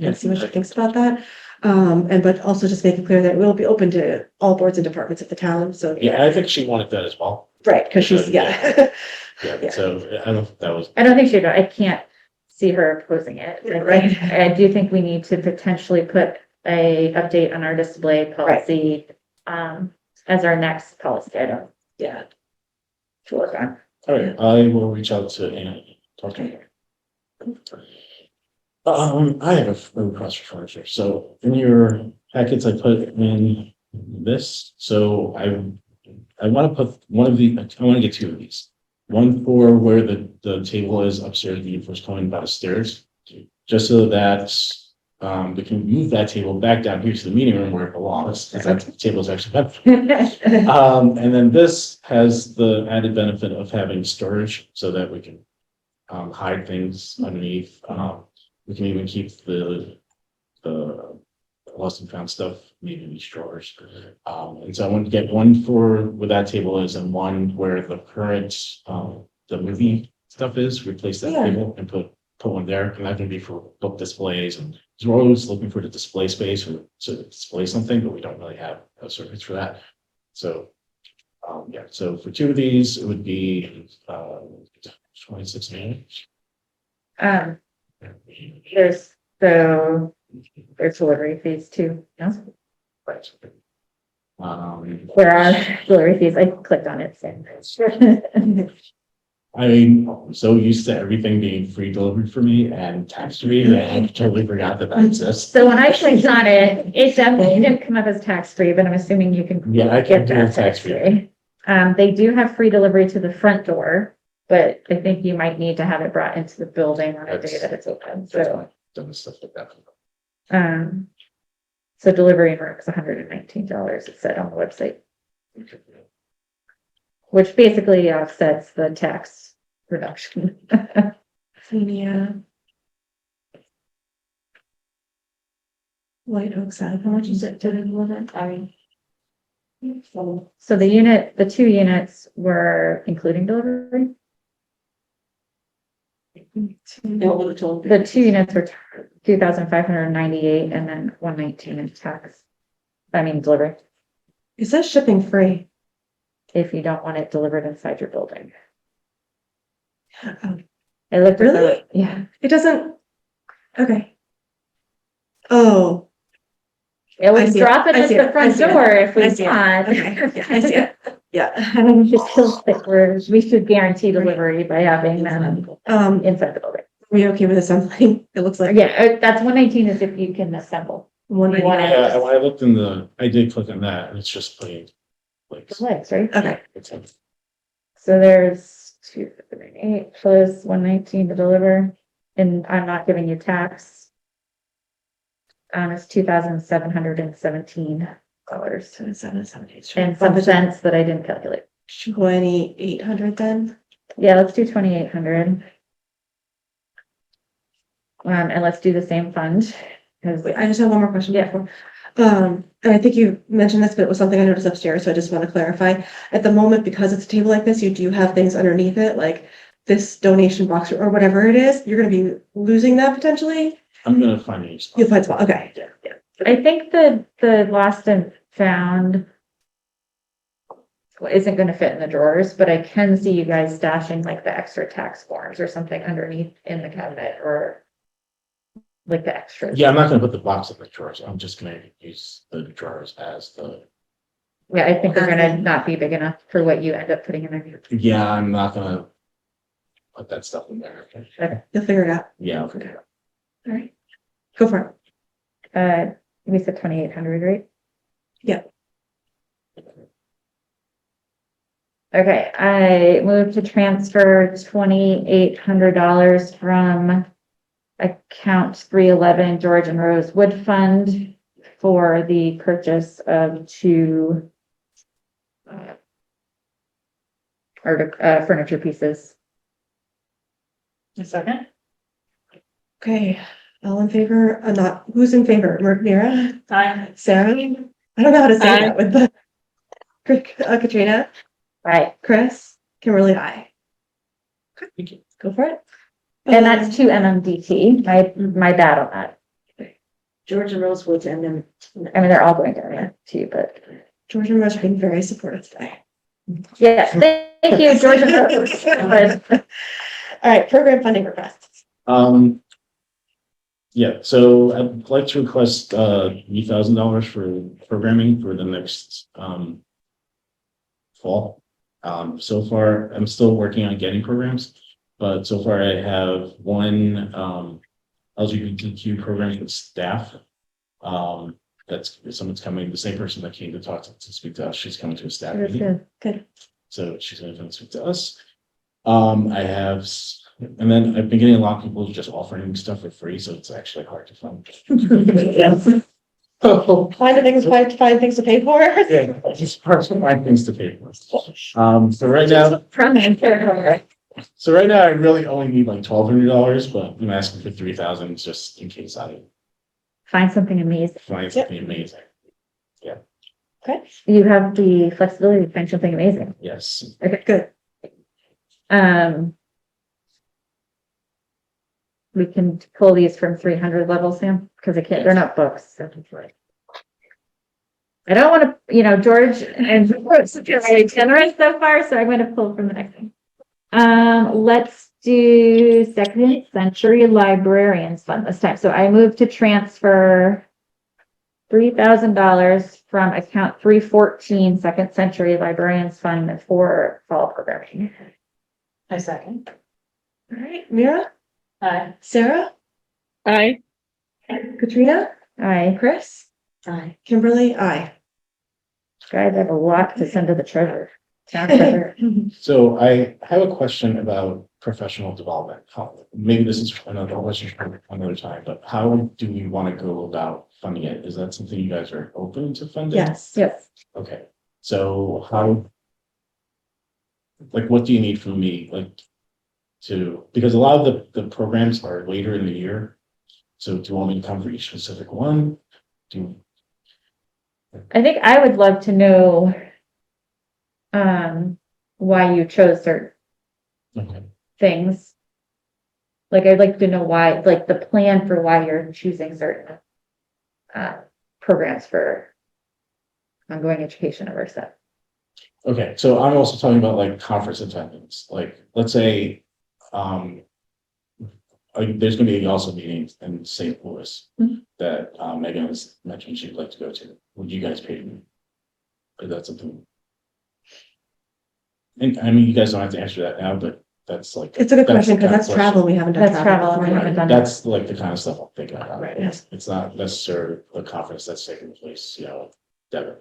and see what she thinks about that. But also just make it clear that we'll be open to all boards and departments of the town, so. Yeah, I think she wanted that as well. Right, because she's, yeah. Yeah, Yeah. so I don't think that was, I don't think I can't see her opposing it. Right. I do think we need to potentially put a update on our display policy, as our next policy item Yeah. to work on. all right, I will reach out to Annie. Talk to her. I have a request for furniture. So in your packets, I put in this. So I want to put one of the, I want to get two of these. One for where the table is upstairs when you first come in by the stairs, just so that we can move that table back down here to the meeting room where it belongs, because that table is actually better. And then this has the added benefit of having storage so that we can hide things underneath. We can even keep the lost and found stuff maybe in these drawers. And so I want to get one for where that table is and one where the current the movie stuff is, replace that Yeah. table and put one there. And that can be for book displays, and 'cause we're always looking for the display space or to display something, but we don't really have a service for that. So yeah, so for two of these, it would be 26 minutes. There's delivery fees too, no? Right. There are delivery fees, I clicked on it, so. I'm so used to everything being free delivered for me and tax free that I totally forgot that exists. So when I clicked on it, it definitely didn't come up as tax free, but I'm assuming you can. Yeah, I can get do that tax free. tax-free. They do have free delivery to the front door, but I think you might need to have it brought into the building on a day that it's open, so. Done stuff like that. So delivery and work is $119, it said on the website, which basically offsets the tax reduction. Yeah. White Oak side, how much is it to deliver? So the two units were including delivery. The two units were 2,598 and then 119 in tax. I mean, delivery, It says shipping free. if you don't want it delivered inside your building. Oh, I looked at Really? yeah, it doesn't, okay. Oh, it I would see it. drop it I at see the it. front I see it. door if we I see it. want. Okay, yeah, I see it. Yeah. Just still think we should guarantee delivery by having them inside the building. Are we okay with assembling? It looks like. Yeah, that's 119 is if you can assemble. One You want it- Yeah, when I looked I did click on that and it's just plain like. The legs, right? Okay, So there's 278 plus 119 to deliver, and I'm not giving you tax. It's $2,717 so 778. and some cents that I didn't calculate. 2,800 then? Yeah, let's do 2,800. And let's do the same fund, because Wait, I just have one more question Yeah. before. And I think you mentioned this, but it was something I noticed upstairs, so I just want to clarify. At the moment, because it's a table like this, you do have things underneath it, like this donation box or whatever it is, you're gonna be losing that potentially? I'm gonna find a spot. You'll find spot, okay. I think the lost and found isn't going to fit in the drawers, but I can see you guys stashing like the extra tax forms or something underneath in the cabinet, or like the extras. Yeah, I'm not gonna put the box in the drawers. I'm just gonna use the drawers as the. Yeah, I think they're gonna not be big enough for what you end up putting in there. Yeah, I'm not gonna put that stuff in there. You'll figure it out. Yeah, I'll figure it out. All right. Go for it. We said 2,800, right? Yeah. Okay, I move to transfer $2,800 from account 311 George and Rose Wood Fund for the purchase of two furniture pieces. A second? Okay, all in favor, not, who's in favor? Mira? Aye. Sarah? I don't know how to say Aye. that with the. Katrina? Right, Chris? Kimberly? Aye. Thank you. Go for it. and that's 2 MMDT. My bad on that. George and Rosewood and then. I mean, they're all going down there too, but George and Rush being very supportive today. yeah, thank you, George and Rose. But All right, program funding requests. Yeah, so I'd like to request $3,000 for programming for the next fall. So far, I'm still working on getting programs, but so far I have one LGBTQ programs with staff. That's someone's coming, the same person that came to talk to speak to us, she's coming to a staff That's meeting. good. So she's gonna come and speak to us. And then I've been getting a lot of people just offering stuff for free, so it's actually hard to find. Find things to pay for. Yeah, it's just hard to find things to pay for. So right now, I really only need like $1,200, but I'm asking for 3,000 just in case I Find something amazing. find something amazing. You have the flexibility to find something amazing. Yes. Okay, Good. We can pull these from 300 level, Sam, because they're not books. So. I don't want to, George and you're very generous so far, so I'm going to pull from the next one. Let's do second century librarians fund this time. So I moved to transfer $3,000 from account 314 second century librarians fund for fall programming. I second. All right, Mira, Aye. Sarah, Aye. Katrina, Aye. Chris, Aye. Kimberly, aye. Guys, I have a lot to send to the treasurer. Town treasurer. So I have a question about professional development. Maybe this is another question for another time, but how do we want to go about funding it? Is that something you guys are open to funding? Yes. Yes. Okay, so what do you need from me? Because a lot of the programs are later in the year. So do you want me to come for each specific one? I think I would love to know why you chose certain Okay. things. Like, I'd like to know why, like the plan for why you're choosing certain programs for ongoing education over stuff. Okay, so I'm also talking about like conference attendance. Like, let's say, there's gonna be also meetings in St. Louis Mhm. that Megan has mentioned she'd like to go to. Would you guys pay me? Is that something? And I mean, you guys don't have to answer that now, but that's like. It's a good question because kind of that's travel. We haven't done That's travel, before. we haven't done That's like the kind of stuff I'm thinking about. Right, yes. It's not necessarily the conference that's taking place, Devin.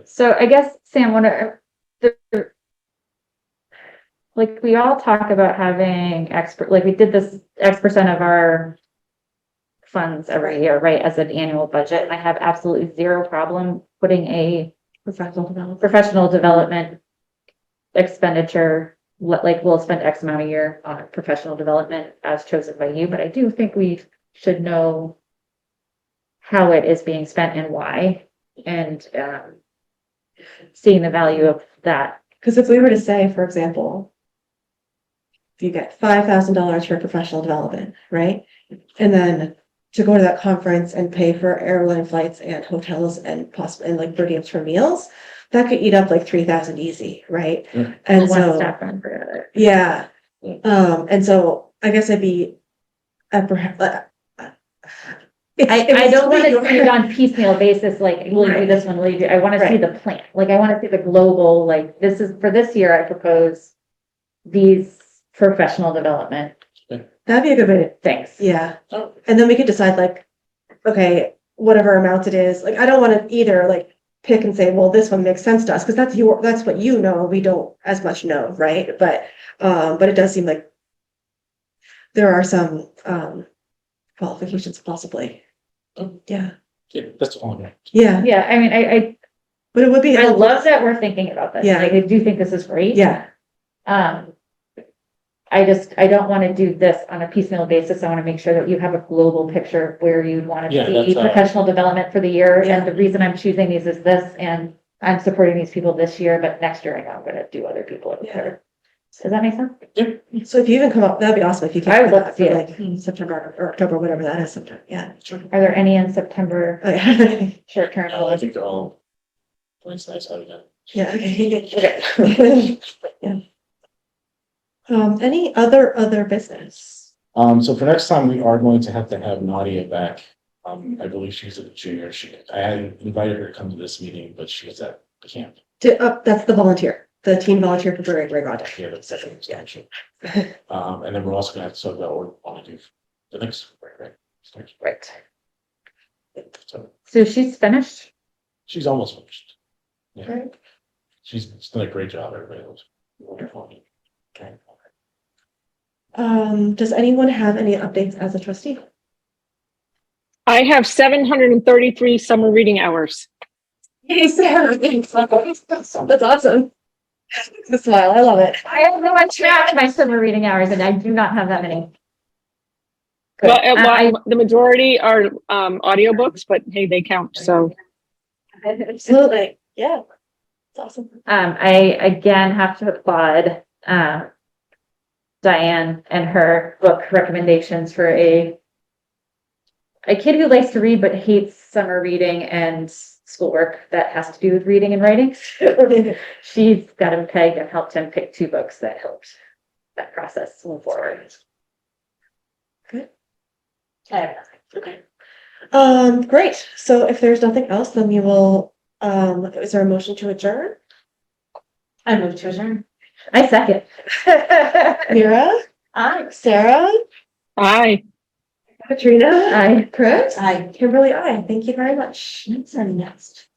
So I guess, Sam, like we all talk about having like we did this X% of our funds every year, right, as an annual budget. And I have absolutely zero problem putting a professional development expenditure, like we'll spend X amount a year on professional development as chosen by you, but I do think we should know how it is being spent and why, and seeing the value of that. Because if we were to say, for example, if you get $5,000 for professional development, right? And then to go to that conference and pay for airline flights and hotels and possibly like per diems for meals, that could eat up like 3,000 easy, right? Yeah. And One so, staff member for the other. yeah. Yeah. And so I guess I'd be perhaps. I don't want to see it on piecemeal basis, like, will you do this one, will you do, I want to see Right. the plan, like, I want to see the global, like, this is, for this year, I propose these professional development That'd be a good way. things. Yeah. Oh. And then we could decide like, okay, whatever amount it is, like, I don't want to either like pick and say, well, this one makes sense to us, because that's what you know, we don't as much know, right? But it does seem like there are some qualifications possibly. Oh. Yeah. Yeah, that's all. Right. Yeah. Yeah, I mean, But it would be. I love that we're thinking about this, Yeah. like, I do think this is great. Yeah. I don't want to do this on a piecemeal basis. I want to make sure that you have a global picture of where you'd want to Yeah, see that's, professional development for the year. Yeah. And the reason I'm choosing these is this, and I'm supporting these people this year, but next year I know I'm going to do other people. Yeah. Does that make sense? So if you even come up, that'd be awesome if you I came would up love with to see that it. for like September or October, whatever that is sometime. Yeah. Sure. Are there any in September Oh, yeah. short term? I think they're all. It's nice having that. Yeah. Okay. Yeah. Any other business? So for next time, we are going to have Nadia back. I believe she's a junior. I had invited her to come to this meeting, but she was at the camp. That's the volunteer. the teen volunteer for Great Project. Yeah, that's second extension. And then we're also gonna have to sort out what we want to do for the next, right? Right. So So she's finished? she's almost finished. Yeah, Right. she's done a great job, everybody was wonderful. Okay. Does anyone have any updates as a trustee? I have 733 summer reading hours. Hey, Sarah, thanks. That's awesome. The smile, I love it. I have no one track my summer reading hours and I do not have that many. Good. Well, the majority are audiobooks, but hey, they count, so. Absolutely, yeah. It's awesome. I again have to applaud Diane and her book recommendations for a kid who likes to read but hates summer reading and schoolwork that has to do with reading and writing. She's got him pegged and helped him pick 2 books that helped that process move forward. I have nothing. Okay. Great. So if there's nothing else, then we will, is there a motion to adjourn? I move to adjourn. I second. Mira, Aye. Sarah, Aye. Katrina, Aye. Chris, Aye. Kimberly, I. Thank you very much. Next.